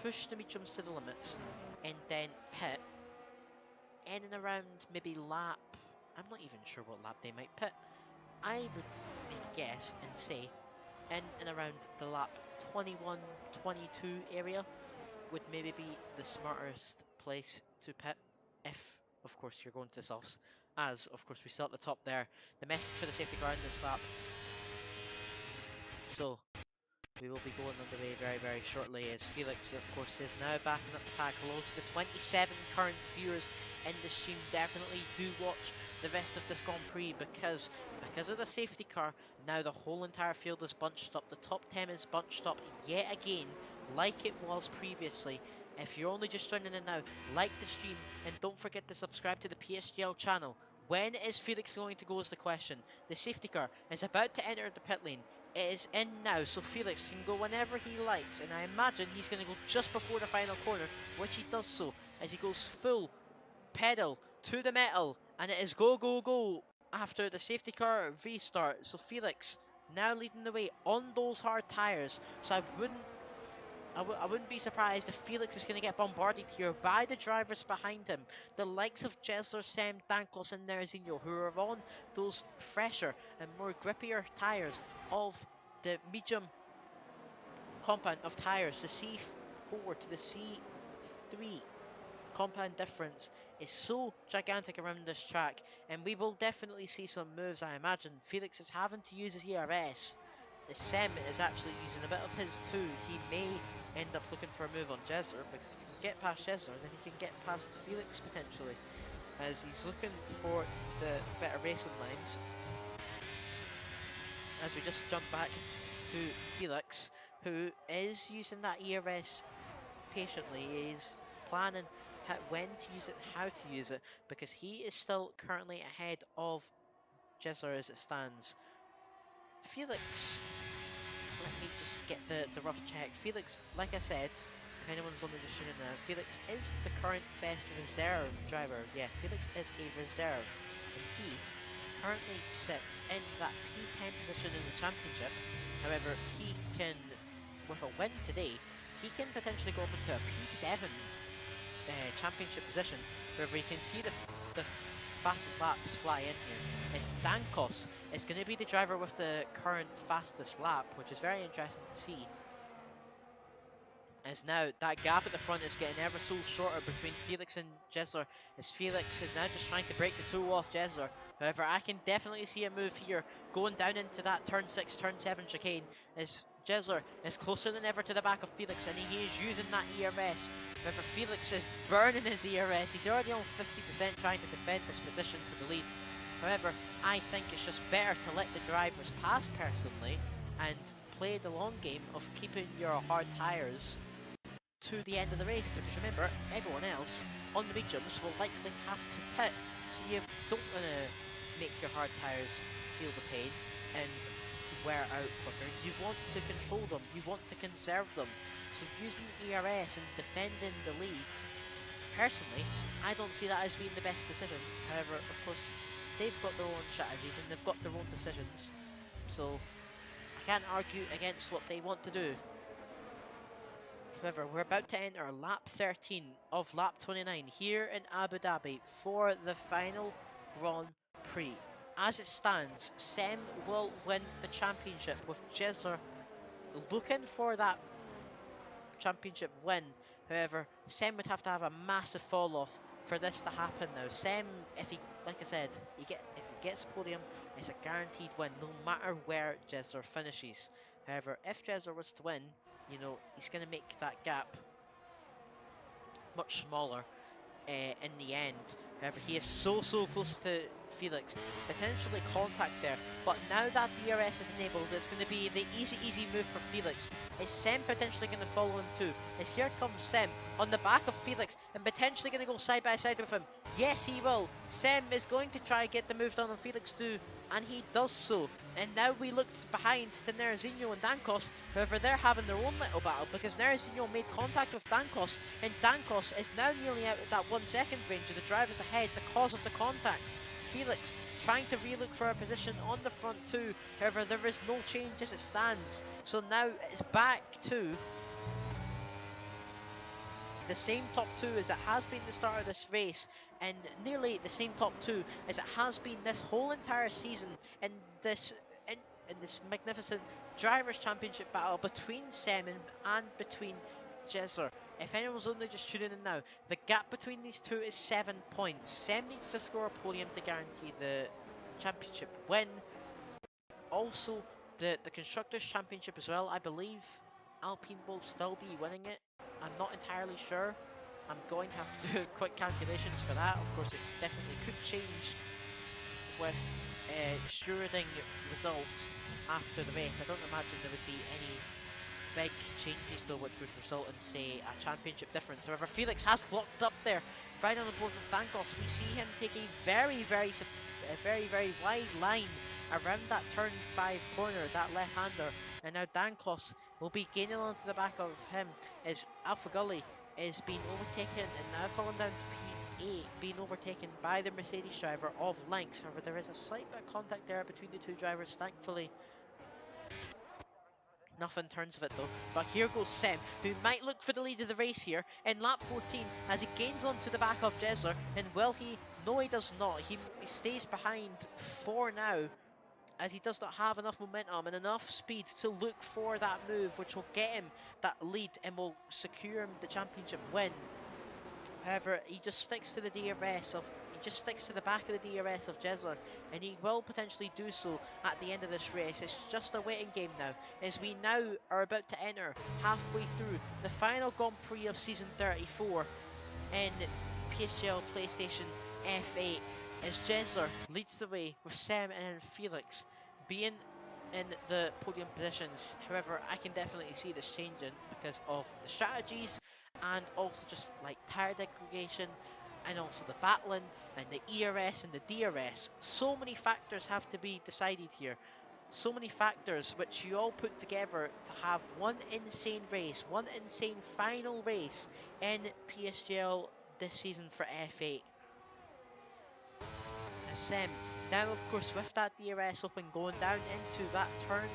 D: push the mediums to the limits, and then pit in and around maybe lap. I'm not even sure what lap they might pit. I would make a guess and say in and around the lap 21, 22 area would maybe be the smartest place to pit, if of course you're going to the softs, as of course we still at the top there. The message for the safety car in this lap. So we will be going underway very, very shortly, as Felix, of course, is now backing up the pack. Hello to the 27 current viewers in the stream. Definitely do watch the rest of this Grand Prix, because of the safety car, now the whole entire field is bunched up. The top 10 is bunched up yet again, like it was previously. If you're only just joining in now, like the stream, and don't forget to subscribe to the PSGL channel. When is Felix going to go is the question. The safety car is about to enter the pit lane. It is in now, so Felix can go whenever he likes, and I imagine he's going to go just before the final corner, which he does so as he goes full pedal to the metal, and it is go, go, go after the safety car restart. So Felix now leading the way on those hard tyres, so I wouldn't be surprised if Felix is going to get bombarded here by the drivers behind him. The likes of Jesler, Sam, Dankos and Nerzinho, who are on those fresher and more grippier tyres of the medium compound of tyres. The C4 to the C3 compound difference is so gigantic around this track, and we will definitely see some moves, I imagine. Felix is having to use his ERS. The Sem is actually using a bit of his too. He may end up looking for a move on Jesler, because if he can get past Jesler, then he can get past Felix potentially, as he's looking for the better racing lines. As we just jump back to Felix, who is using that ERS patiently. He's planning when to use it, how to use it, because he is still currently ahead of Jesler as it stands. Felix, let me just get the rough check. Felix, like I said, if anyone's only just tuning in now, Felix is the current best reserve driver. Yeah, Felix is a reserve, and he currently sits in that P10 position in the championship. However, he can, with a win today, he can potentially go up into a P7 championship position, where we can see the fastest laps fly in here. And Dankos is going to be the driver with the current fastest lap, which is very interesting to see. As now that gap at the front is getting ever so shorter between Felix and Jesler, as Felix is now just trying to break the two off Jesler. However, I can definitely see a move here going down into that turn 6, turn 7 chicane, as Jesler is closer than ever to the back of Felix, and he is using that ERS. However, Felix is burning his ERS. He's already on 50% trying to defend this position for the lead. However, I think it's just better to let the drivers pass personally and play the long game of keeping your hard tyres to the end of the race, because remember, everyone else on the mediums will likely have to pit, so you don't want to make your hard tyres feel the pain and wear out quicker. You want to control them, you want to conserve them, so using ERS and defending the lead, personally, I don't see that as being the best decision. However, of course, they've got their own strategies and they've got their own decisions, so I can't argue against what they want to do. However, we're about to enter lap 13 of lap 29 here in Abu Dhabi for the final Grand Prix. As it stands, Sem will win the championship, with Jesler looking for that championship win. However, Sem would have to have a massive fall off for this to happen now. Sem, if he, like I said, if he gets a podium, it's a guaranteed win, no matter where Jesler finishes. However, if Jesler was to win, you know, he's going to make that gap much smaller in the end. However, he is so close to Felix. Potentially contact there, but now that DRS is enabled, it's going to be the easy move for Felix. Is Sem potentially going to follow him too? As here comes Sem on the back of Felix and potentially going to go side by side with him. Yes, he will. Sem is going to try get the move done on Felix too, and he does so. And now we look behind to Nerazinho and Dankos. However, they're having their own little battle because Nerazinho made contact with Dankos, and Dankos is now nearly out of that 1 second range of the drivers ahead because of the contact. Felix trying to relook for a position on the front too. However, there is no change as it stands. So now it's back to the same top two as it has been the start of this race, and nearly the same top two as it has been this whole entire season in this magnificent Drivers' Championship battle between Sem and between Jesler. If anyone's only just tuning in now, the gap between these two is 7 points. Sem needs to score a podium to guarantee the championship win. Also, the Constructors' Championship as well. I believe Alpine will still be winning it. I'm not entirely sure. I'm going to have to do quick calculations for that. Of course, it definitely could change with stewarding results after the race. I don't imagine there would be any big changes though, which would result in, say, a championship difference. However, Felix has blocked up there, right on the board with Dankos. We see him take a very wide line around that turn 5 corner, that left-hander, and now Dankos will be gaining onto the back of him as Alpha Gully is being overtaken and now falling down to P8, being overtaken by the Mercedes driver of Lynx. However, there is a slight bit of contact there between the two drivers, thankfully. Nothing turns of it though, but here goes Sem, who might look for the lead of the race here in lap 14 as he gains onto the back of Jesler, and will he? No, he does not. He stays behind for now, as he does not have enough momentum and enough speed to look for that move which will get him that lead and will secure him the championship win. However, he just sticks to the DRS of sticks to the back of the DRS of Jesler, and he will potentially do so at the end of this race. It's just a waiting game now, as we now are about to enter halfway through the final Grand Prix of season 34 in PSGL PlayStation F8, as Jesler leads the way with Sem and Felix being in the podium positions. However, I can definitely see this changing because of the strategies and also just like tire degradation and also the battling and the ERS and the DRS. So many factors have to be decided here. So many factors which you all put together to have one insane race, one insane final race in PSGL this season for F8. Sem now, of course, with that DRS open, going down into that turn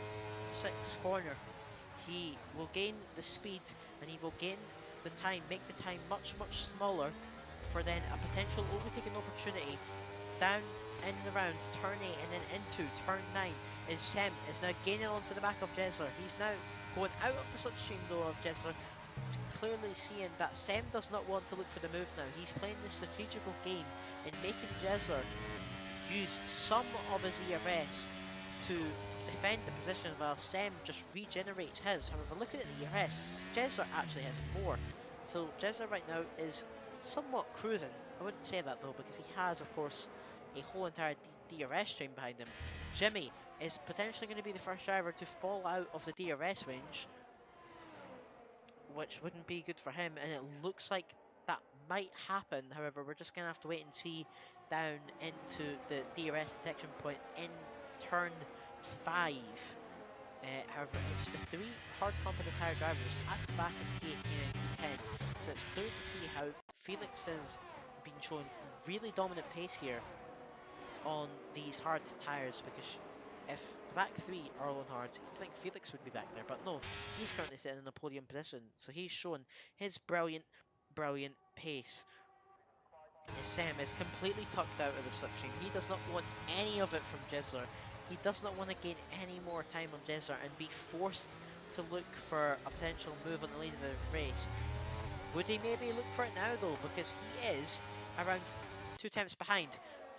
D: 6 corner, he will gain the speed and he will gain the time, make the time much smaller for then a potential overtaking opportunity down in and around turn 8 and then into turn 9. As Sem is now gaining onto the back of Jesler. He's now going out of the slipstream though of Jesler, clearly seeing that Sem does not want to look for the move now. He's playing the strategical game and making Jesler use some of his ERS to defend the position while Sem just regenerates his. However, looking at the ERS, Jesler actually has more. So Jesler right now is somewhat cruising. I wouldn't say that though, because he has, of course, a whole entire DRS stream behind him. Jimmy is potentially going to be the first driver to fall out of the DRS range, which wouldn't be good for him, and it looks like that might happen. However, we're just going to have to wait and see down into the DRS detection point in turn 5. However, it's the 3 hard competent tire drivers at the back of P8 and P10, so it's clear to see how Felix has been showing really dominant pace here on these hard tyres, because if the back 3 are all on hards, you'd think Felix would be back there, but no, he's currently sitting in a podium position, so he's showing his brilliant pace. Sem is completely tucked out of the slipstream. He does not want any of it from Jesler. He does not want to gain any more time on Jesler and be forced to look for a potential move on the lead of the race. Would he maybe look for it now though, because he is around 2 tenths behind.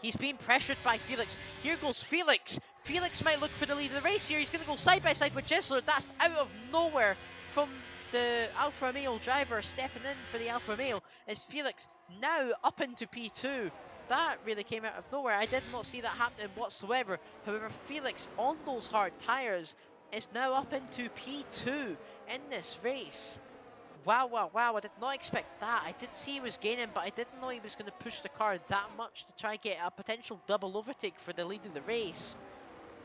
D: He's being pressured by Felix. Here goes Felix. Felix might look for the lead of the race here. He's going to go side by side with Jesler. That's out of nowhere from the Alfa Romeo driver stepping in for the Alfa Romeo as Felix now up into P2. that really came out of nowhere. I did not see that happening whatsoever. However, Felix on those hard tyres is now up into P2 in this race. Wow, wow, wow, I did not expect that. I did see he was gaining, but I didn't know he was going to push the car that much to try and get a potential double overtake for the lead of the race.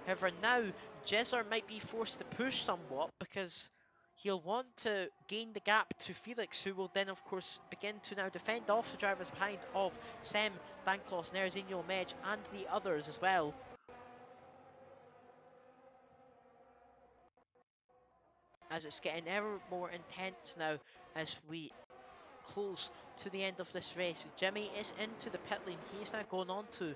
D: However, now Jezzer might be forced to push somewhat because he'll want to gain the gap to Felix, who will then, of course, begin to now defend off the drivers behind of Sem, Dankos, Nerzinho, Medj, and the others as well. As it's getting ever more intense now as we close to the end of this race. Jimmy is into the pit lane. He is now going on to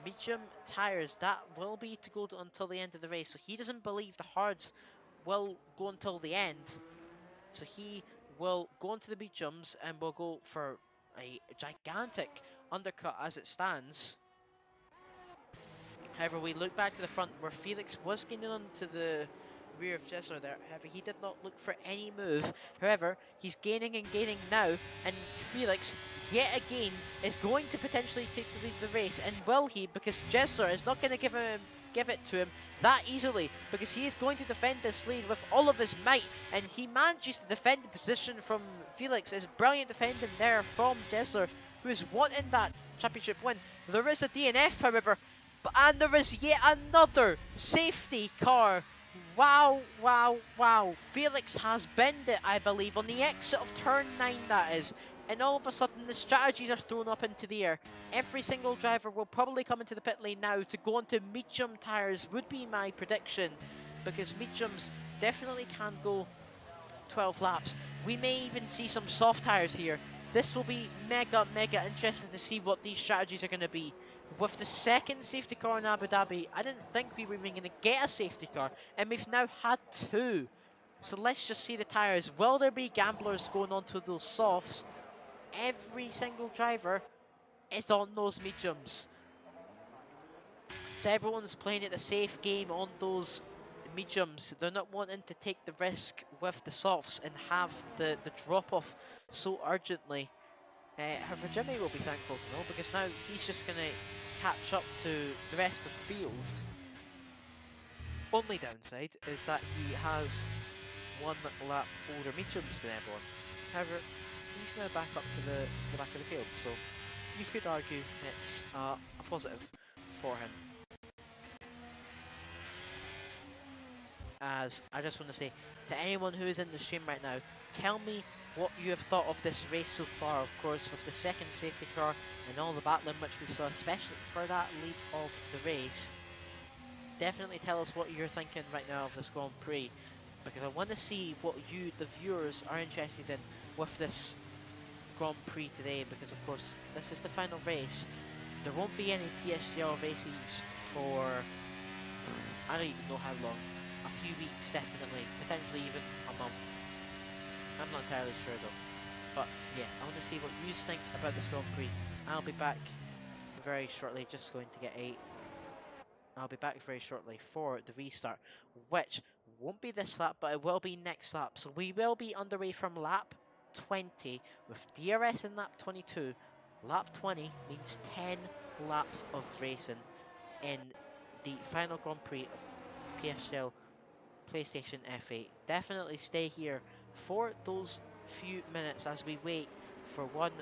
D: medium tyres. That will be to go until the end of the race. So he doesn't believe the hards will go until the end. So he will go into the mediums and will go for a gigantic undercut as it stands. However, we look back to the front where Felix was gaining onto the rear of Jessler there. However, he did not look for any move. However, he's gaining and gaining now, and Felix, yet again, is going to potentially take the lead of the race. And will he? Because Jessler is not going to give it to him that easily, because he is going to defend this lead with all of his might, and he manages to defend the position from Felix. It's brilliant defending there from Jessler, who is wanting that championship win. There is a DNF, however, and there is yet another safety car. Wow, wow, wow. Felix has bent it, I believe, on the exit of turn 9, that is. And all of a sudden, the strategies are thrown up into the air. Every single driver will probably come into the pit lane now to go onto medium tyres, would be my prediction. Because mediums definitely can go 12 laps. We may even see some soft tyres here. This will be mega interesting to see what these strategies are going to be. With the second safety car in Abu Dhabi, I didn't think we were even going to get a safety car, and we've now had two. So let's just see the tyres. Will there be gamblers going onto those softs? Every single driver is on those mediums. So everyone's playing it the safe game on those mediums. They're not wanting to take the risk with the softs and have the drop-off so urgently. However, Jimmy will be thankful to know, because now he's just going to catch up to the rest of the field. Only downside is that he has 1 lap older mediums than everyone. However, he's now back up to the back of the field, so you could argue it's a positive for him. As I just want to say to anyone who is in the stream right now, tell me what you have thought of this race so far, of course, with the second safety car and all the battling which we saw, especially for that lead of the race. Definitely tell us what you're thinking right now of this Grand Prix, because I want to see what you, the viewers, are interested in with this Grand Prix today, because of course this is the final race. There won't be any PSGL races for I don't even know how long. A few weeks definitely, potentially even a month. I'm not entirely sure though. But yeah, I want to see what you think about this Grand Prix. I'll be back very shortly, I'll be back very shortly for the restart, which won't be this lap, but it will be next lap. So we will be underway from lap 20 with DRS in lap 22. Lap 20 means 10 laps of racing in the final Grand Prix of PSGL PlayStation F8. Definitely stay here for those few minutes as we wait for one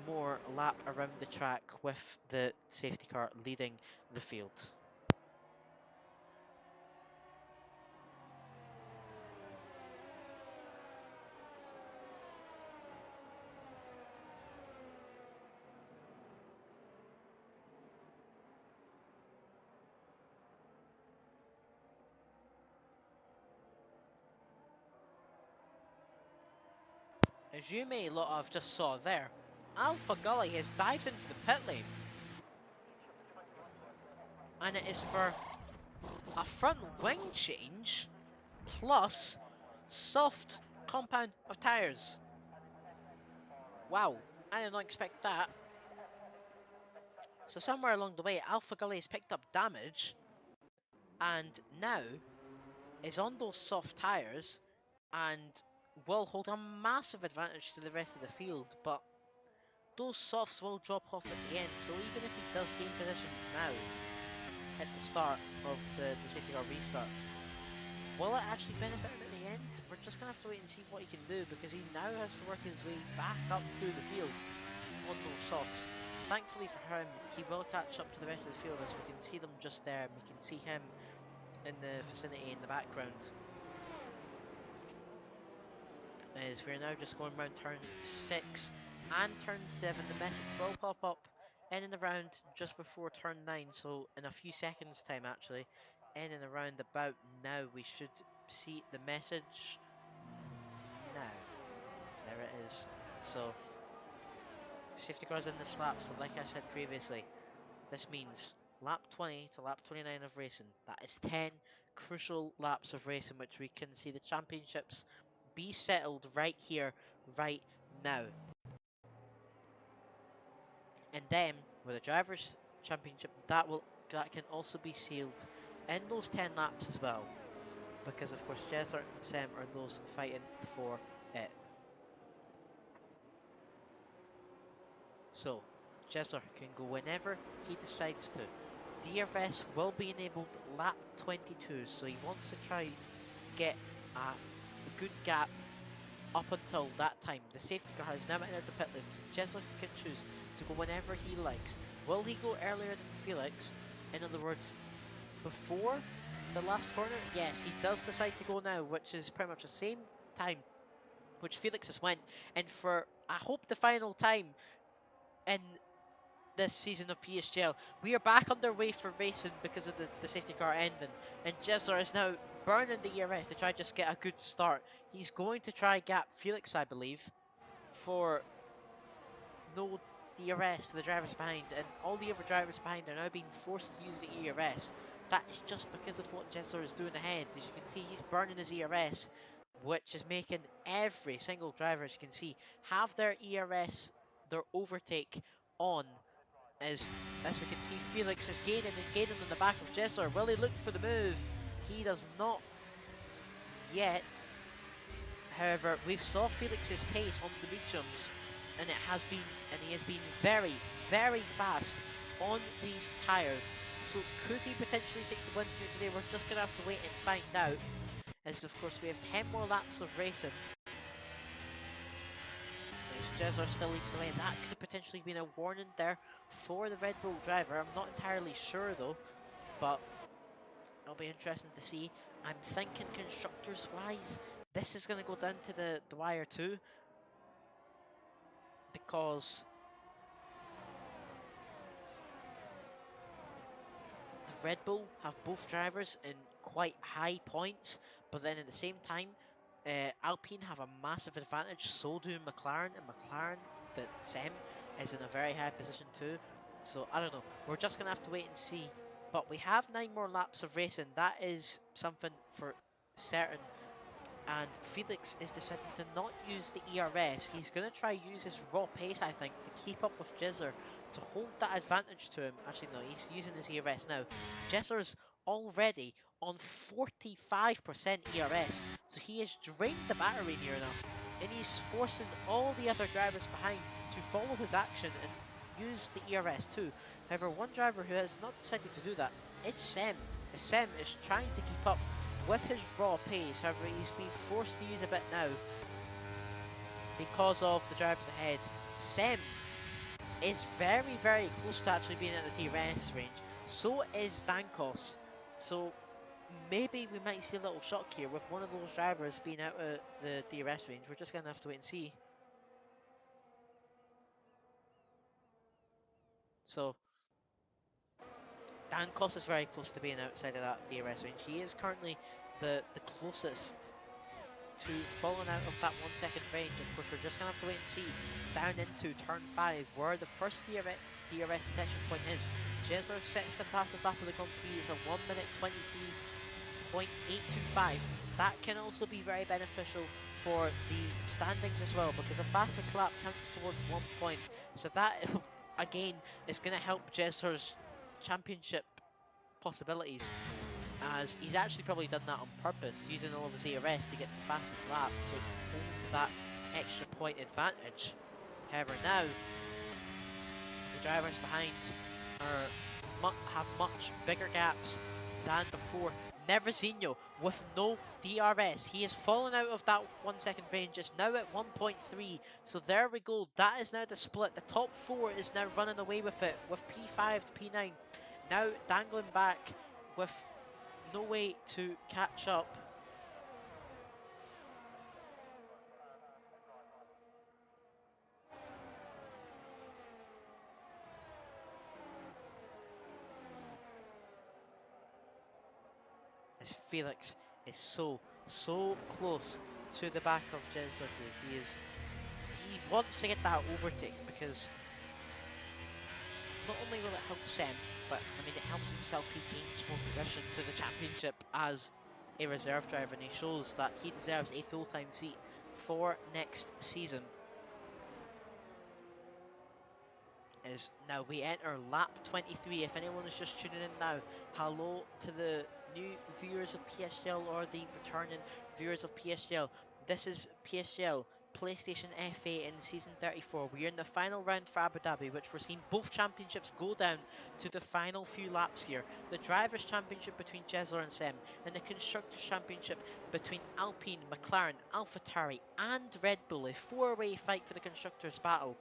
D: more lap around the track with the safety car leading the field. As you may lot have just saw there, Alpha Gully has dived into the pit lane. And it is for a front wing change plus soft compound of tyres. Wow, I did not expect that. So somewhere along the way, Alpha Gully has picked up damage and now is on those soft tyres and will hold a massive advantage to the rest of the field, but those softs will drop off at the end, so even if he does gain positions now, at the start of the safety car restart, will it actually benefit him at the end? We're just going to have to wait and see what he can do, because he now has to work his way back up through the field on those softs. Thankfully for him, he will catch up to the rest of the field, as we can see them just there, and we can see him in the vicinity in the background. As we're now just going around turn 6 and turn 7, the message will pop up in and around just before turn 9, so in a few seconds time actually, in and around about now we should see the message now. There it is. So safety cars in this lap, so like I said previously, this means lap 20 to lap 29 of racing. That is 10 crucial laps of racing, which we can see the championships be settled right here, right now. And then with the Drivers' Championship, that can also be sealed in those 10 laps as well, because of course Jesler and Sem are those fighting for it. So Jesler can go whenever he decides to. DRS will be enabled lap 22, so he wants to try get a good gap up until that time. The safety car has now entered the pit lanes. Jesler can choose to go whenever he likes. Will he go earlier than Felix? In other words, before the last corner? Yes, he does decide to go now, which is pretty much the same time which Felix has went, and for I hope the final time in this season of PSGL. We are back underway for racing because of the safety car ending, and Jesler is now burning the ERS to try just get a good start. He's going to try gap Felix, I believe, for no DRS to the drivers behind, and all the other drivers behind are now being forced to use the ERS. That is just because of what Jesler is doing ahead. As you can see, he's burning his ERS, which is making every single driver, as you can see, have their ERS, their overtake on. As we can see, Felix is gaining in the back of Jesler. Will he look for the move? He does not yet. However, we've saw Felix's pace on the mediums, and he has been very, very fast on these tyres. So could he potentially take the win here today? We're just gonna have to wait and find out. As of course we have 10 more laps of racing. Jesler still leads the way. That could potentially be a warning there for the Red Bull driver. I'm not entirely sure though, but it'll be interesting to see. I'm thinking constructors wise, this is going to go down to the wire too, because the Red Bull have both drivers in quite high points, but then at the same time Alpine have a massive advantage, so do McLaren, and McLaren, that Sem, is in a very high position too. So I don't know, we're just going to have to wait and see. But we have 9 more laps of racing, that is something for certain. And Felix is deciding to not use the ERS. He's going to try use his raw pace, I think, to keep up with Jesler, to hold that advantage to him. Actually no, he's using his ERS now. Jesler's already on 45% ERS, so he has drained the battery near enough, and he's forcing all the other drivers behind to follow his action and use the ERS too. However, one driver who has not decided to do that is Sem. Sem is trying to keep up with his raw pace. However, he's being forced to use a bit now because of the drivers ahead. Sem is very, very close to actually being at the DRS range. So is Dankos. So maybe we might see a little shock here with one of those drivers being out of the DRS range. We're just going to have to wait and see. So Dankos is very close to being outside of that DRS range. He is currently the closest to falling out of that 1 second range. Of course, we're just going to have to wait and see down into turn 5 where the first DRS detection point is. Jesler sets the fastest lap of the Grand Prix. It's a 1 minute 23.825. That can also be very beneficial for the standings as well, because the fastest lap counts towards 1 point. So that again is going to help Jesler's championship possibilities, as he's actually probably done that on purpose, using all of his ERS to get the fastest lap to hold that extra point advantage. However, now the drivers behind have much bigger gaps than before. Nervazinho with no DRS. He has fallen out of that 1 second range. It's now at 1.3. So there we go. That is now the split. The top 4 is now running away with it, with P5 to P9. Now dangling back with no way to catch up. As Felix is so close to the back of Jesler. He wants to get that overtake, because not only will it help Sem, but I mean it helps himself. He gains more positions in the championship as a reserve driver, and he shows that he deserves a full-time seat for next season. As now we enter lap 23. If anyone is just tuning in now, hello to the new viewers of PSGL or the returning viewers of PSGL. This is PSGL PlayStation FA in season 34. We are in the final round for Abu Dhabi, which we're seeing both championships go down to the final few laps here. The Drivers' Championship between Jesler and Sem, and the Constructors' Championship between Alpine, McLaren, AlphaTauri and Red Bull. A four-way fight for the Constructors' battle.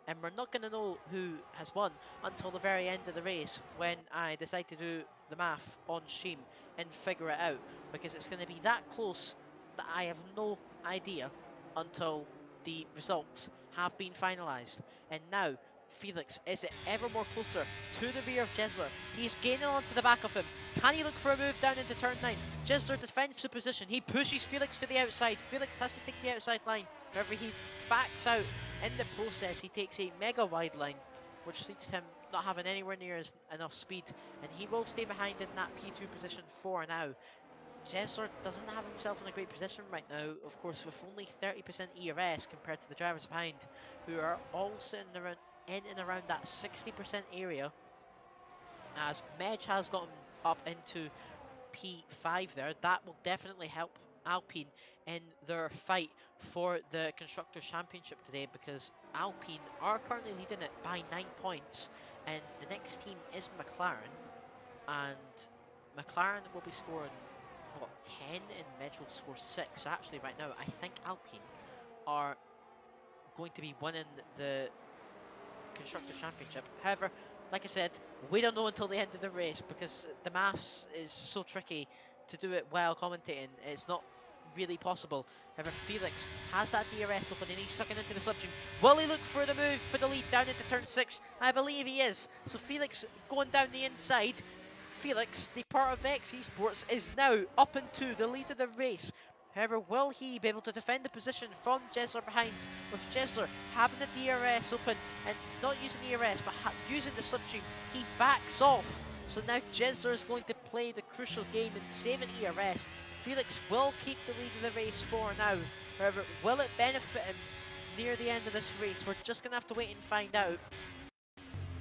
D: And we're not going to know who has won until the very end of the race, when I decide to do the math on stream and figure it out, because it's going to be that close that I have no idea until the results have been finalised. And now Felix is ever more closer to the rear of Jesler. He's gaining onto the back of him. Can he look for a move down into turn 9? Jesler defends the position. He pushes Felix to the outside. Felix has to take the outside line. However, he backs out. In the process, he takes a mega wide line, which leads to him not having anywhere near enough speed, and he will stay behind in that P2 position for now. Jesler doesn't have himself in a great position right now, of course, with only 30% ERS compared to the drivers behind, who are all sitting around in and around that 60% area, as Medj has gotten up into P5 there. That will definitely help Alpine in their fight for the Constructors' Championship today, because Alpine are currently leading it by 9 points, and the next team is McLaren, and McLaren will be scoring what, 10, and Medj will score 6. So actually right now I think Alpine are going to be winning the Constructors' Championship. However, like I said, we don't know until the end of the race, because the maths is so tricky to do it while commentating. It's not really possible. However, Felix has that DRS open and he's stuck into the slipstream. Will he look for the move for the lead down into turn 6? I believe he is. So Felix going down the inside. Felix, the part of X Esports, is now up into the lead of the race. However, will he be able to defend the position from Jesler behind, with Jesler having the DRS open and not using the DRS but using the slipstream? He backs off. So now Jesler is going to play the crucial game and save an ERS. Felix will keep the lead of the race for now. However, will it benefit him near the end of this race? We're just going to have to wait and find out,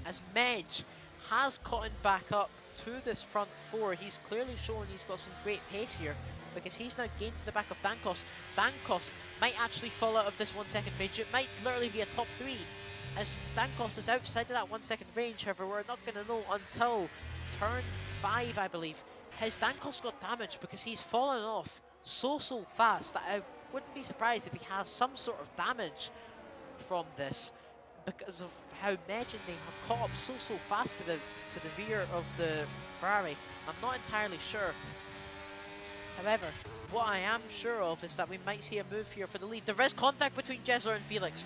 D: as Medj has caught back up to this front 4. He's clearly showing he's got some great pace here, because he's now gained to the back of Dankos. Dankos might actually fall out of this 1 second range. It might literally be a top 3, as Dankos is outside of that 1 second range. However, we're not going to know until turn 5, I believe. Has Dankos got damage? Because he's fallen off so fast that I wouldn't be surprised if he has some sort of damage from this, because of how Medj and they have caught up so fast to the rear of the Ferrari. I'm not entirely sure. However, what I am sure of is that we might see a move here for the lead. There is contact between Jesler and Felix,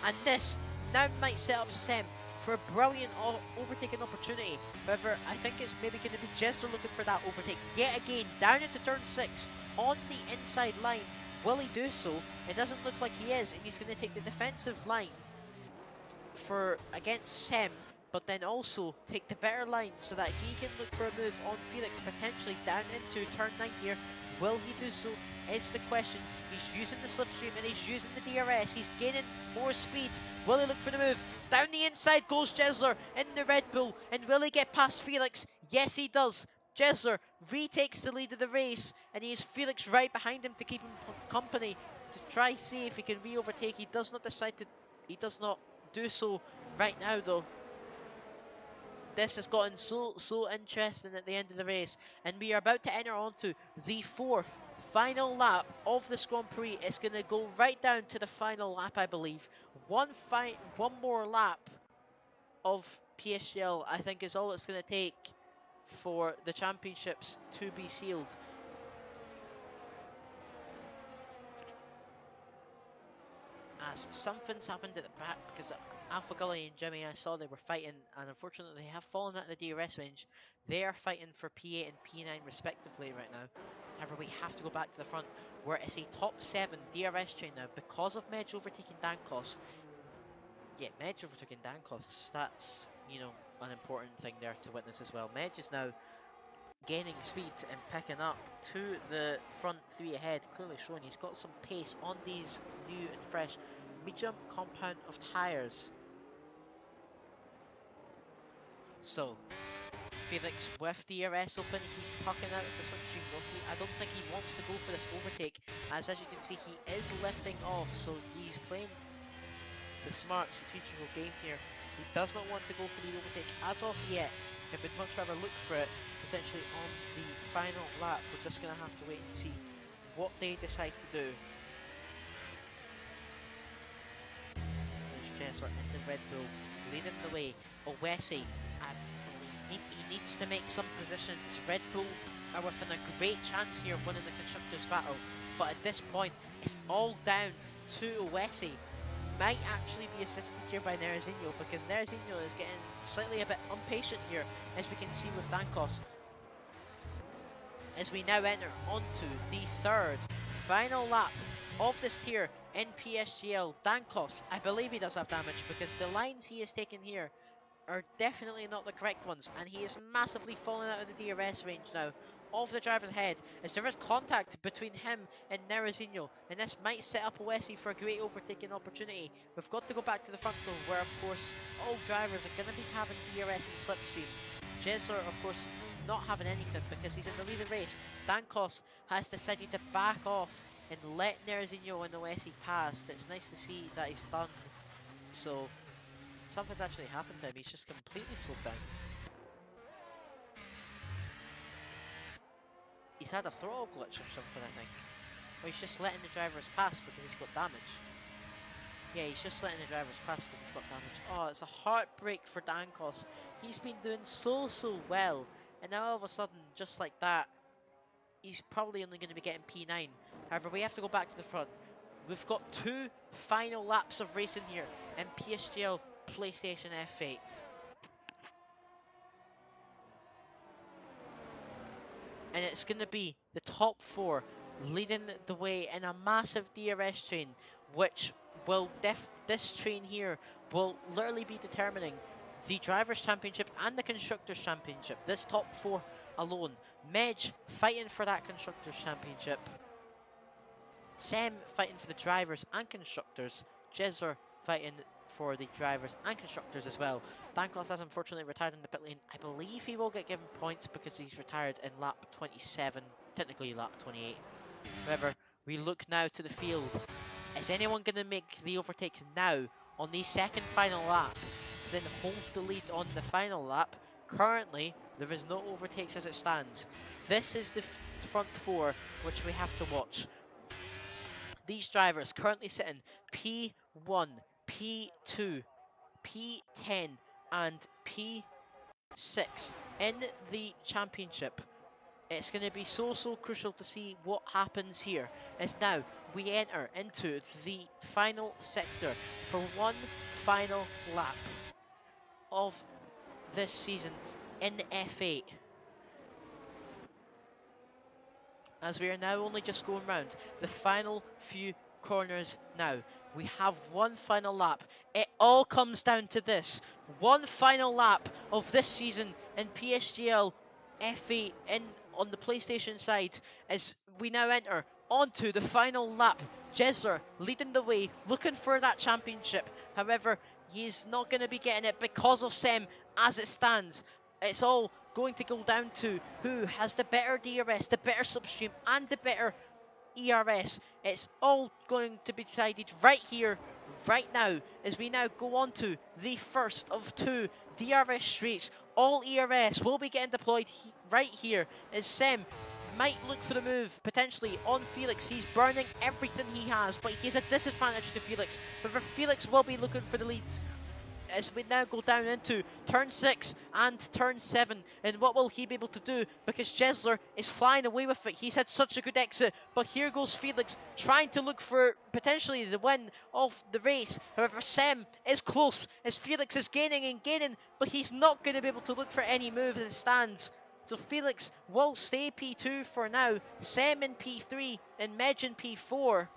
D: and this now might set up Sem for a brilliant overtaking opportunity. However, I think it's maybe going to be Jesler looking for that overtake yet again, down into turn 6 on the inside line. Will he do so? It doesn't look like he is, and he's going to take the defensive line for against Sem, but then also take the better line so that he can look for a move on Felix, potentially down into turn 9 here. Will he do so is the question. He's using the slipstream and he's using the DRS. He's gaining more speed. Will he look for the move? Down the inside goes Jesler in the Red Bull, and will he get past Felix? Yes, he does. Jesler retakes the lead of the race, and he has Felix right behind him to keep him company, to try see if he can re-overtake. He does not do so right now though. This has gotten so interesting at the end of the race, and we are about to enter onto the fourth final lap of this Grand Prix. It's going to go right down to the final lap, I believe. One more lap of PSGL, I think, is all it's going to take for the championships to be sealed. As something's happened at the back, because Alpha Gully and Jimmy, I saw they were fighting, and unfortunately they have fallen out of the DRS range. They are fighting for P8 and P9 respectively right now. However, we have to go back to the front, where it's a top 7 DRS chain now because of Medj overtaking Dankos. Yeah, Medj overtaking Dankos, that's, you know, an important thing there to witness as well. Medj is now gaining speed and picking up to the front 3 ahead, clearly showing he's got some pace on these new and fresh medium compound of tyres. So, Felix with DRS open, he's tucking out the slipstream. I don't think he wants to go for this overtake, as you can see, he is lifting off, so he's playing the smart strategical game here. He does not want to go for the overtake as of yet. He would much rather look for it potentially on the final lap. We're just going to have to wait and see what they decide to do. There's Jessler in the Red Bull leading the way. Owesi, he needs to make some positions. Red Bull are within a great chance here of winning the Constructors' battle, but at this point it's all down to Owesi. Might actually be assisted here by Nerazinho, because Nerazinho is getting slightly a bit impatient here, as we can see with Dankos. As we now enter onto the third final lap of this tier in PSGL. Dankos, I believe he does have damage, because the lines he is taking here are definitely not the correct ones, and he is massively falling out of the DRS range now of the driver's head, as there is contact between him and Nerazinho, and this might set up Owesi for a great overtaking opportunity. We've got to go back to the front though, where of course all drivers are going to be having DRS and slipstream. Jessler, of course, not having anything because he's in the lead of the race. Dankos has decided to back off and let Nerazinho and Owesi pass. It's nice to see that he's done. So something's actually happened to him. He's just completely slowed down. He's had a throttle glitch or something, I think. Or he's just letting the drivers pass because he's got damage. Yeah, he's just letting the drivers pass because he's got damage. Oh, it's a heartbreak for Dankos. He's been doing so well, and now all of a sudden, just like that, he's probably only going to be getting P9. However, we have to go back to the front. We've got 2 final laps of racing here in PSGL PlayStation F8. And it's going to be the top 4 leading the way in a massive DRS train, which will this train here will literally be determining the Drivers' Championship and the Constructors' Championship. This top 4 alone. Medj fighting for that Constructors' Championship. Sem fighting for the Drivers and Constructors. Jessler fighting for the Drivers and Constructors as well. Dankos has unfortunately retired in the pit lane. I believe he will get given points because he's retired in lap 27, technically lap 28. However, we look now to the field. Is anyone going to make the overtakes now on the second final lap to then hold the lead on the final lap? Currently, there is no overtakes as it stands. This is the front 4 which we have to watch. These drivers currently sitting P1, P2, P10 and P6 in the championship. It's going to be so crucial to see what happens here, as now we enter into the final sector for one final lap of this season in the F8. As we are now only just going round the final few corners now. We have one final lap. It all comes down to this. One final lap of this season in PSGL F8 on the PlayStation side, as we now enter onto the final lap. Jessler leading the way, looking for that championship. However, he is not going to be getting it because of Sem as it stands. It's all going to go down to who has the better DRS, the better slipstream, and the better ERS. It's all going to be decided right here, right now, as we now go on to the first of two DRS streets. All ERS will be getting deployed right here as Sem might look for the move, potentially, on Felix. He's burning everything he has, but he has a disadvantage to Felix. However, Felix will be looking for the lead as we now go down into turn 6 and turn 7. And what will he be able to do? Because Jesler is flying away with it. He's had such a good exit. But here goes Felix trying to look for potentially the win of the race. However, Sem is close as Felix is gaining and gaining. But he's not going to be able to look for any move as it stands. So Felix will stay P2 for now. Sem in P3 and Medj in P4.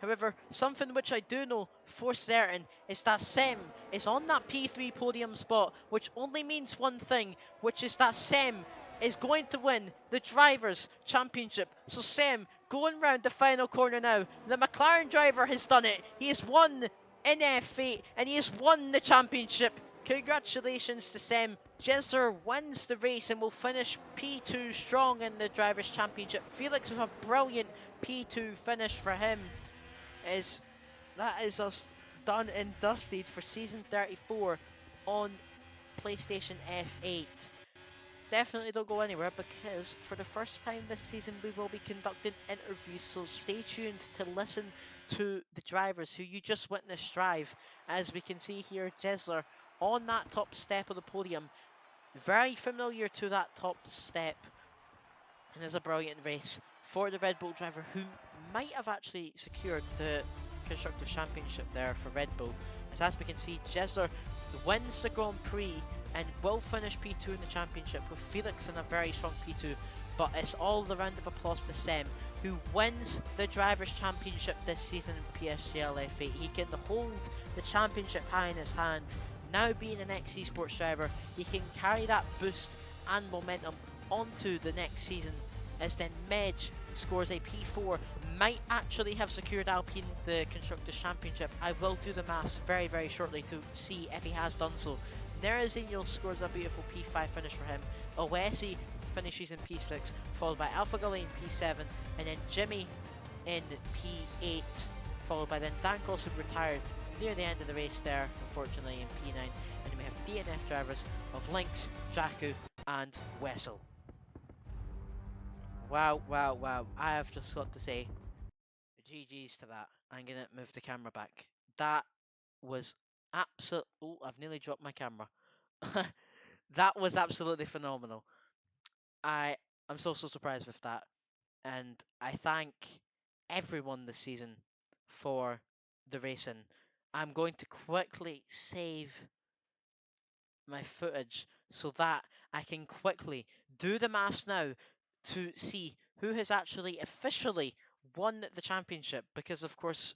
D: However, something which I do know for certain is that Sem is on that P3 podium spot, which only means one thing, which is that Sem is going to win the Drivers' Championship. So Sem going round the final corner now. The McLaren driver has done it. He has won in F8 and he has won the championship. Congratulations to Sem. Jesler wins the race and will finish P2 strong in the Drivers' Championship. Felix was a brilliant P2 finish for him. That is us done and dusted for season 34 on PlayStation F8. Definitely don't go anywhere because for the first time this season we will be conducting interviews, so stay tuned to listen to the drivers who you just witnessed drive. As we can see here, Jesler on that top step of the podium, very familiar to that top step, and is a brilliant race for the Red Bull driver who might have actually secured the Constructors' Championship there for Red Bull. As we can see, Jesler wins the Grand Prix and will finish P2 in the championship with Felix in a very strong P2, but it's all the round of applause to Sem, who wins the Drivers' Championship this season in PSGL F8. He can hold the championship high in his hand. Now being an ex-esports driver, he can carry that boost and momentum onto the next season, as then Medj scores a P4, might actually have secured Alpine the Constructors' Championship. I will do the maths very, very shortly to see if he has done so. Neraziniel scores a beautiful P5 finish for him. Owesi finishes in P6, followed by Alpha Gully in P7, and then Jimmy in P8, followed by then Dankos, who retired near the end of the race there, unfortunately, in P9. And then we have DNF drivers of Lynx, Jakku, and Wessel. Wow, wow, wow. I have just got to say, GG's to that. I'm going to move the camera back. That was absolute. Oh, I've nearly dropped my camera. That was absolutely phenomenal. I'm so surprised with that. And I thank everyone this season for the racing. I'm going to quickly save my footage so that I can quickly do the maths now to see who has actually officially won the championship, because of course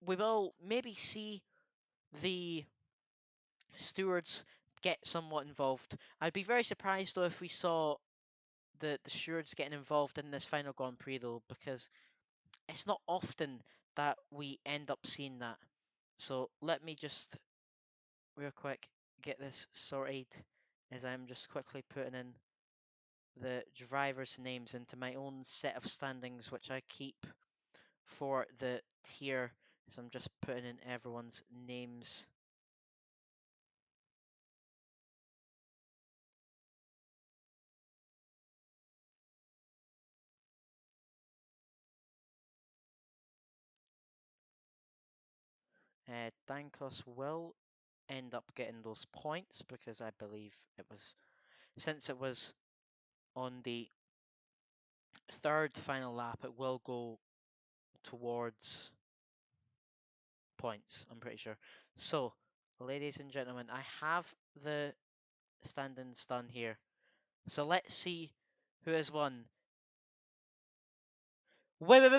D: we will maybe see the stewards get somewhat involved. I'd be very surprised though if we saw the stewards getting involved in this final Grand Prix though, because it's not often that we end up seeing that. So let me just real quick get this sorted, as I'm just quickly putting in the drivers' names into my own set of standings, which I keep for the tier. So I'm just putting in everyone's names. Dankos will end up getting those points because I believe it was, since it was on the third final lap, it will go towards points, I'm pretty sure. So, ladies and gentlemen, I have the standings done here. So let's see who has won. Wait.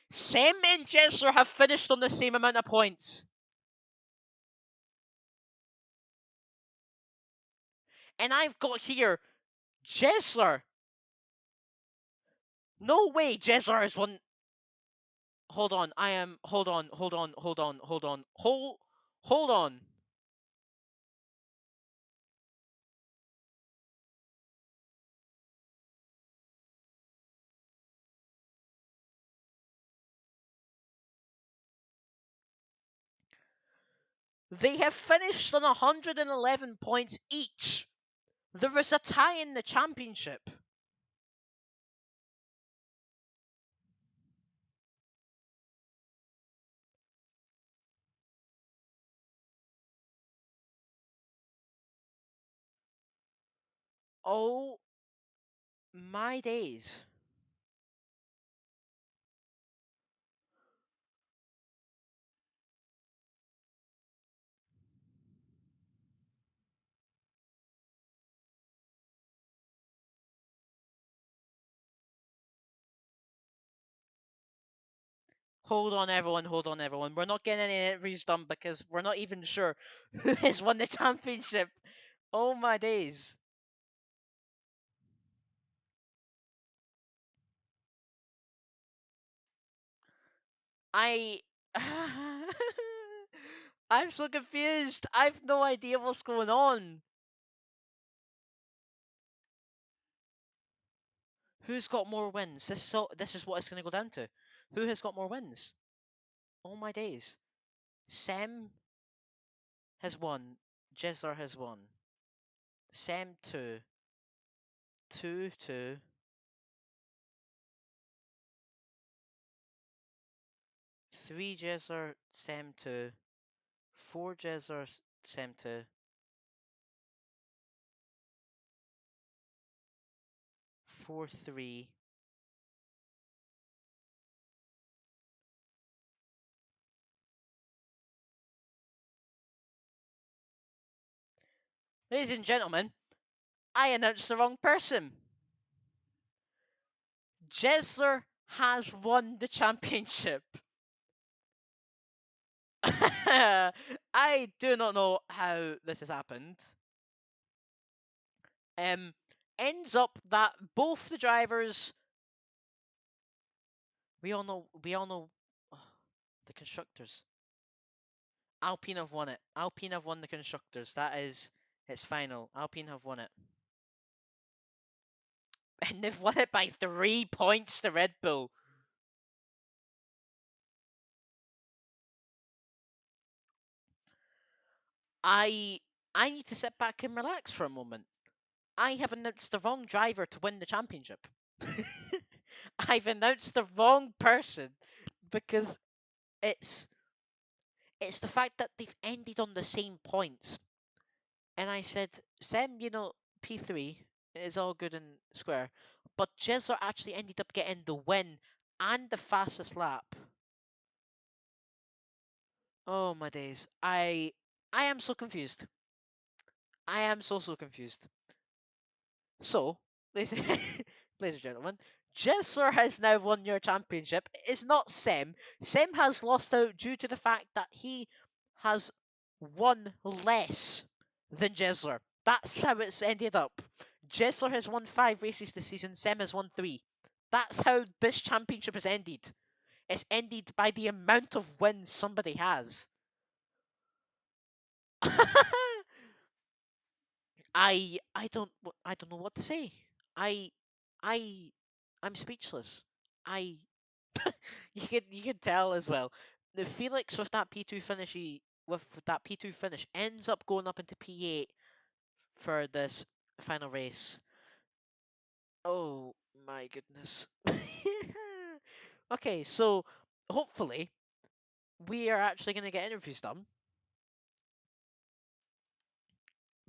D: Sem and Jesler have finished on the same amount of points. And I've got here Jesler. No way Jesler has won. Hold on, hold on. They have finished on 111 points each. There is a tie in the championship. Oh my days. Hold on, everyone. Hold on, everyone. We're not getting any interviews done because we're not even sure who has won the championship. Oh my days. I. I'm so confused. I've no idea what's going on. Who's got more wins? This is what it's going to go down to. Who has got more wins? Oh my days. Sem has won. Jesler has won. Sem 2. 2 2. 3 Jesler, Sem 2. 4 Jesler, Sem 2. 4 3. Ladies and gentlemen, I announced the wrong person. Jesler has won the championship. I do not know how this has happened. Ends up that both the drivers, we all know the constructors. Alpine have won it. Alpine have won the constructors. That is, it's final. Alpine have won it. And they've won it by 3 points to Red Bull. I need to sit back and relax for a moment. I have announced the wrong driver to win the championship. I've announced the wrong person because it's the fact that they've ended on the same points. And I said, Sam, P3 is all good and square, but Jesler actually ended up getting the win and the fastest lap. Oh my days. I am so confused. I am so confused. So, ladies, ladies and gentlemen, Jesler has now won your championship. It's not Sem. Sem has lost out due to the fact that he has won less than Jesler. That's how it's ended up. Jesler has won 5 races this season, Sem has won 3. That's how this championship has ended. It's ended by the amount of wins somebody has. I don't know what to say. I I I'm speechless. I you can tell as well. The Felix with that P2 finish ends up going up into P8 for this final race. Oh my goodness. Okay, so hopefully we are actually going to get interviews done.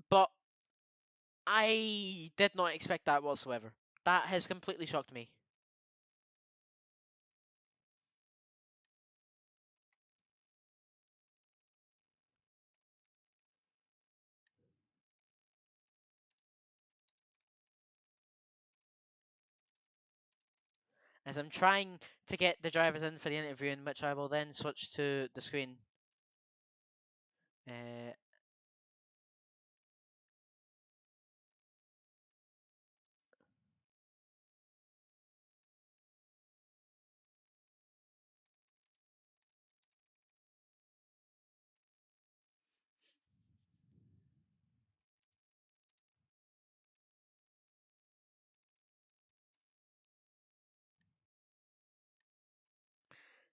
D: But I did not expect that whatsoever. That has completely shocked me. As I'm trying to get the drivers in for the interview, in which I will then switch to the screen. Uh,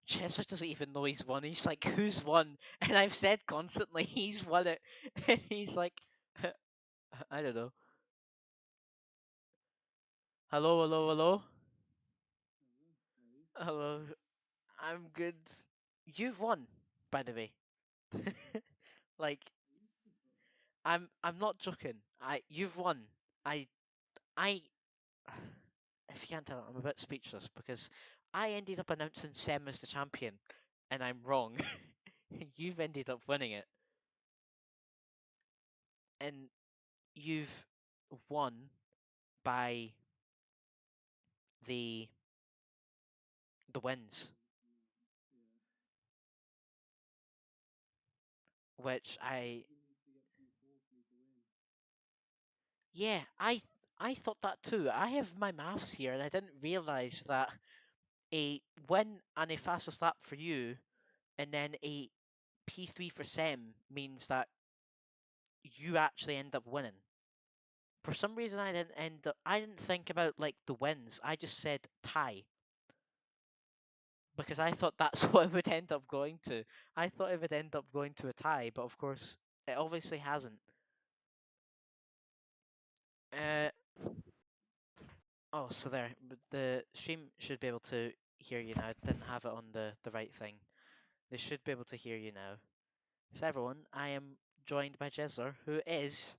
D: Chester doesn't even know he's won. He's like, who's won? And I've said constantly, he's won it. And he's like, I don't know. Hello, hello, hello? Hello. I'm good. You've won, by the way. Like, I'm not joking. You've won. I I if you can't tell, I'm a bit speechless because I ended up announcing Sem as the champion, and I'm wrong. You've ended up winning it, and you've won by the the wins, which I thought that too. I have my maths here, and I didn't realize that a win and a fastest lap for you, and then a P3 for Sem means that you actually end up winning. For some reason, I didn't think about like the wins. I just said tie because I thought that's what it would end up going to. I thought it would end up going to a tie, but of course, it obviously hasn't. Uh, oh, so there, the stream should be able to hear you now. Didn't have it on the right thing. They should be able to hear you now. So everyone, I am joined by Jezzer, who is,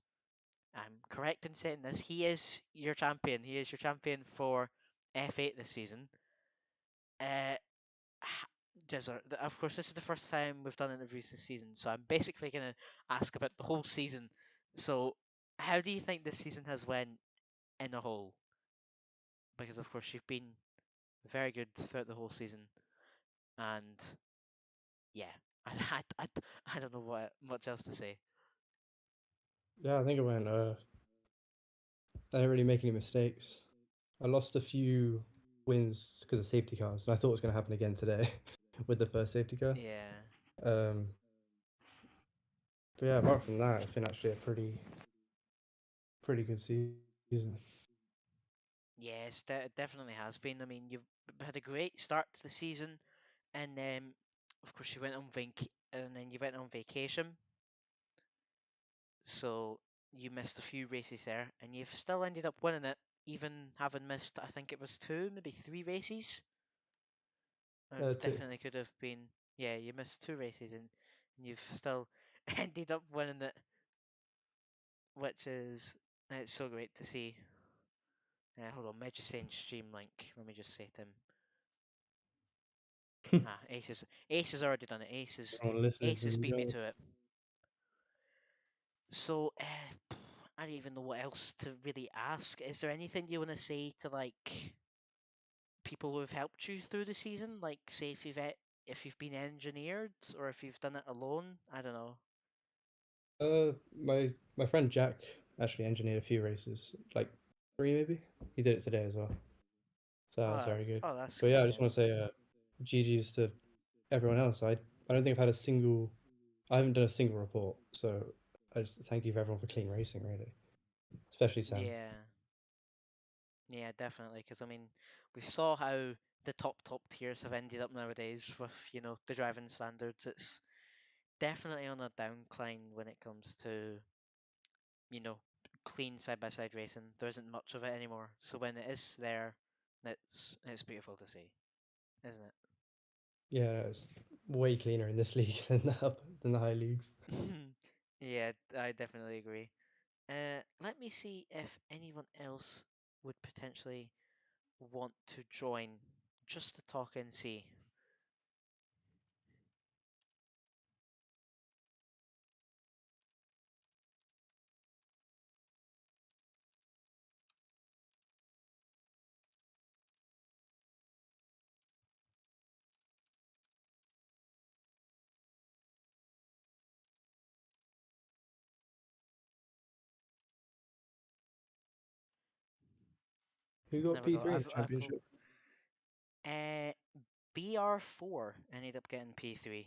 D: I'm correct in saying this, he is your champion. He is your champion for F8 this season. Jezzer, of course, this is the first time we've done interviews this season, so I'm basically going to ask about the whole season. So, how do you think this season has went in a whole? Because, of course, you've been very good throughout the whole season, and yeah, I don't know what much else to say.
E: Yeah, I think it went. I didn't really make any mistakes. I lost a few wins because of safety cars, and I thought it was going to happen again today with the first safety car.
D: Yeah.
E: But yeah, apart from that, it's been actually a pretty good season.
D: Yes, it definitely has been. I mean, you've had a great start to the season, and then, of course, and then you went on vacation. So you missed a few races there, and you've still ended up winning it, even having missed, I think it was two, maybe three races.
E: Two.
D: Definitely could have been, yeah, you missed two races, and you've still ended up winning it, which is, it's so great to see. Hold on, may I just saying stream link, let me just say to him. Ace has already done it.
E: Everyone listening
D: Ace
E: to
D: has
E: you
D: beat me
E: guys.
D: to it. So, I don't even know what else to really ask. Is there anything you want to say to like people who have helped you through the season? Like, say if you've been engineered or if you've done it alone. I don't know.
E: My friend Jack actually engineered a few races, like 3 maybe. He did it today as well, so that was very good.
D: Oh, that's
E: But
D: good
E: yeah, I
D: then.
E: just want to say GG's to everyone else. I don't think I've had a single. I haven't done a single report, so I just thank you for everyone for clean racing, really, especially Sam.
D: Yeah, yeah, definitely. Because I mean, we saw how the top tiers have ended up nowadays with the driving standards. It's definitely on a downcline when it comes to you know clean side by side racing. There isn't much of it anymore. So when it is there, it's beautiful to see, isn't it?
E: Yeah, it's way cleaner in this league than the high leagues.
D: Yeah, I definitely agree. Let me see if anyone else would potentially want to join just to talk and see.
E: Who got
D: Never know.
E: P3 in the championship?
D: Uh, BR4 ended up getting P3,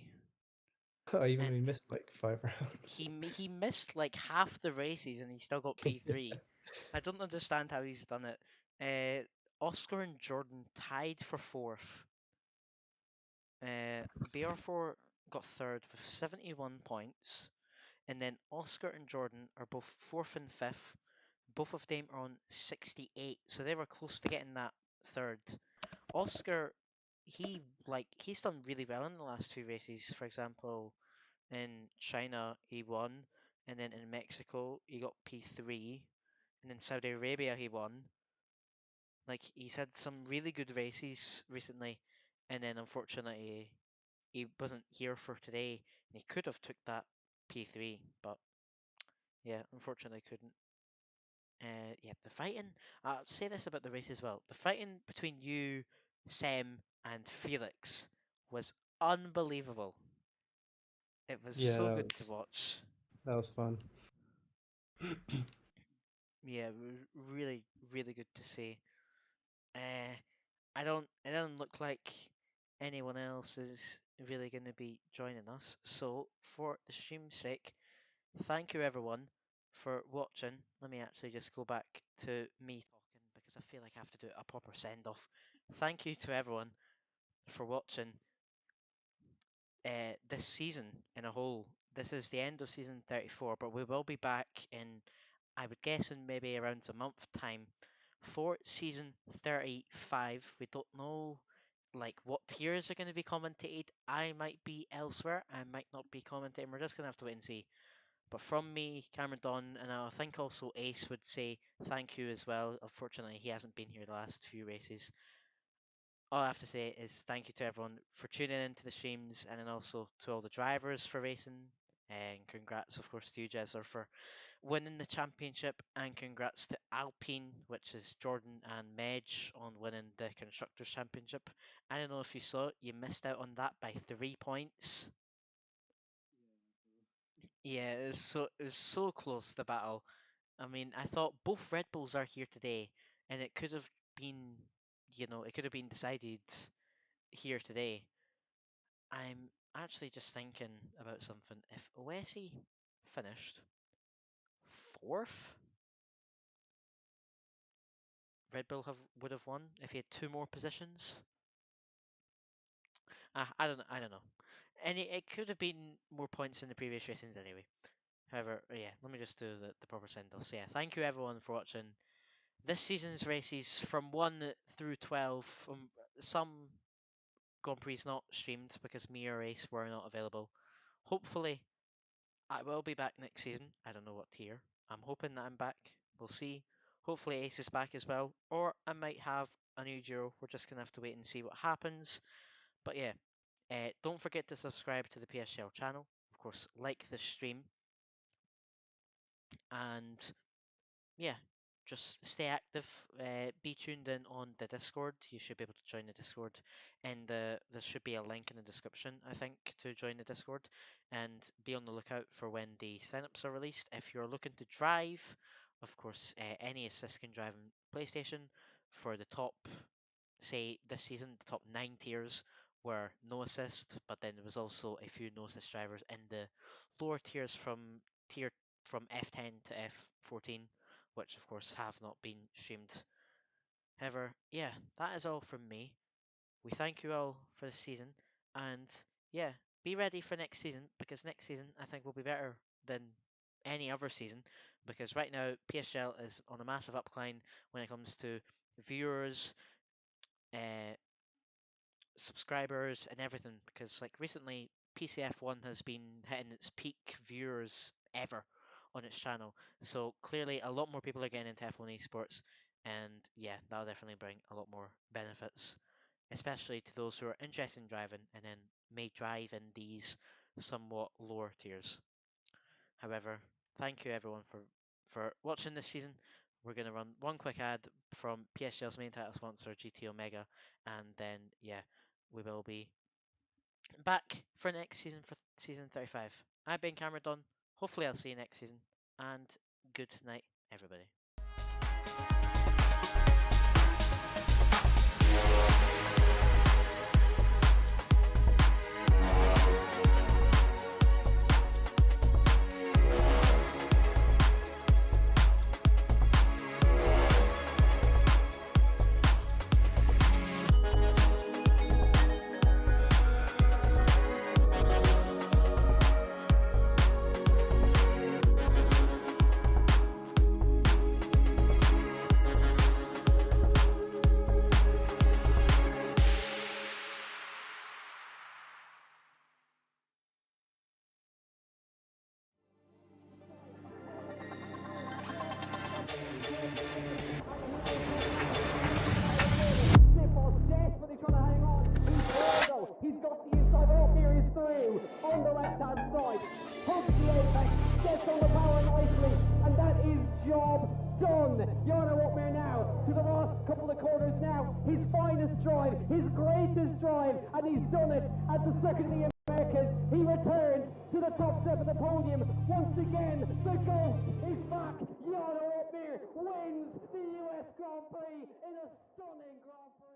E: I even
D: and
E: only missed like 5 rounds.
D: he missed like half the races and he still got P3. I don't understand how he's done it. Oscar and Jordan tied for fourth. BR4 got third with 71 points, and then Oscar and Jordan are both fourth and fifth. Both of them are on 68, so they were close to getting that third. Oscar, he's done really well in the last two races. For example, in China he won, and then in Mexico he got P3, and in Saudi Arabia he won. Like, he's had some really good races recently, and then unfortunately he wasn't here for today, and he could have took that P3, but yeah, unfortunately couldn't. Yeah, the fighting. I'll say this about the race as well. The fighting between you, Sem, and Felix was unbelievable. It was
E: Yeah,
D: so good to watch.
E: that was fun.
D: Yeah, really, really good to see. It doesn't look like anyone else is really going to be joining us. So, for the stream's sake, thank you everyone for watching. Let me actually just go back to me talking because I feel like I have to do a proper send off. Thank you to everyone for watching this season in a whole. This is the end of season 34, but we will be back in, I would guess, in maybe around a month time for season 35. We don't know like what tiers are going to be commentated. I might be elsewhere, I might not be commentating. We're just going to have to wait and see. But from me, Cameron Don, and I think also Ace would say thank you as well. Unfortunately, he hasn't been here the last few races. All I have to say is thank you to everyone for tuning into the streams, and then also to all the drivers for racing. And congrats, of course, to you, Jezzer, for winning the championship, and congrats to Alpine, which is Jordan and Medj, on winning the Constructors' Championship. I don't know if you saw it, you missed out on that by 3 points. Yeah, it was so close, the battle. I mean, I thought both Red Bulls are here today, and it could have been, it could have been decided here today. I'm actually just thinking about something. If Oesi finished fourth, Red Bull would have won if he had 2 more positions. I don't know. And it could have been more points in the previous races anyway. However, yeah, let me just do the proper send-off. So yeah, thank you everyone for watching this season's races from 1 through 12. Some Grand Prix not streamed because me or Ace were not available. Hopefully, I will be back next season. I don't know what tier. I'm hoping that I'm back. We'll see. Hopefully Ace is back as well. Or I might have a new duo. We're just going to have to wait and see what happens. But yeah, don't forget to subscribe to the PSGL channel. Of course, like the stream. And yeah, just stay active. Be tuned in on the Discord. You should be able to join the Discord, and there should be a link in the description, I think, to join the Discord. And be on the lookout for when the signups are released. If you're looking to drive, of course, any assist can drive on PlayStation for the top, say this season, the top 9 tiers were no assist, but then there was also a few no assist drivers in the lower tiers from F10 to F14, which of course have not been streamed. However, yeah, that is all from me. We thank you all for the season, and yeah, be ready for next season, because next season I think will be better than any other season, because right now PSGL is on a massive upcline when it comes to viewers, subscribers, and everything, because like recently PCF1 has been hitting its peak viewers ever on its channel, so clearly a lot more people are getting into F1 esports, and yeah, that'll definitely bring a lot more benefits, especially to those who are interested in driving and then may drive in these somewhat lower tiers. However, thank you everyone for watching this season. We're going to run one quick ad from PSGL's main title sponsor, GT Omega, and then, yeah, we will be back for next season, for season 35. I've been Cameron Dunn. Hopefully I'll see you next season, and good night, everybody.
C: gets on the power nicely, and that is job done. Jarno Opmeer now to the last couple of corners now. His finest drive, his greatest drive, and he's done it at the Circuit of the Americas. He returns to the top step of the podium. Once again, the GOAT is back. Jarno Opmeer wins the US Grand Prix in a stunning Grand Prix.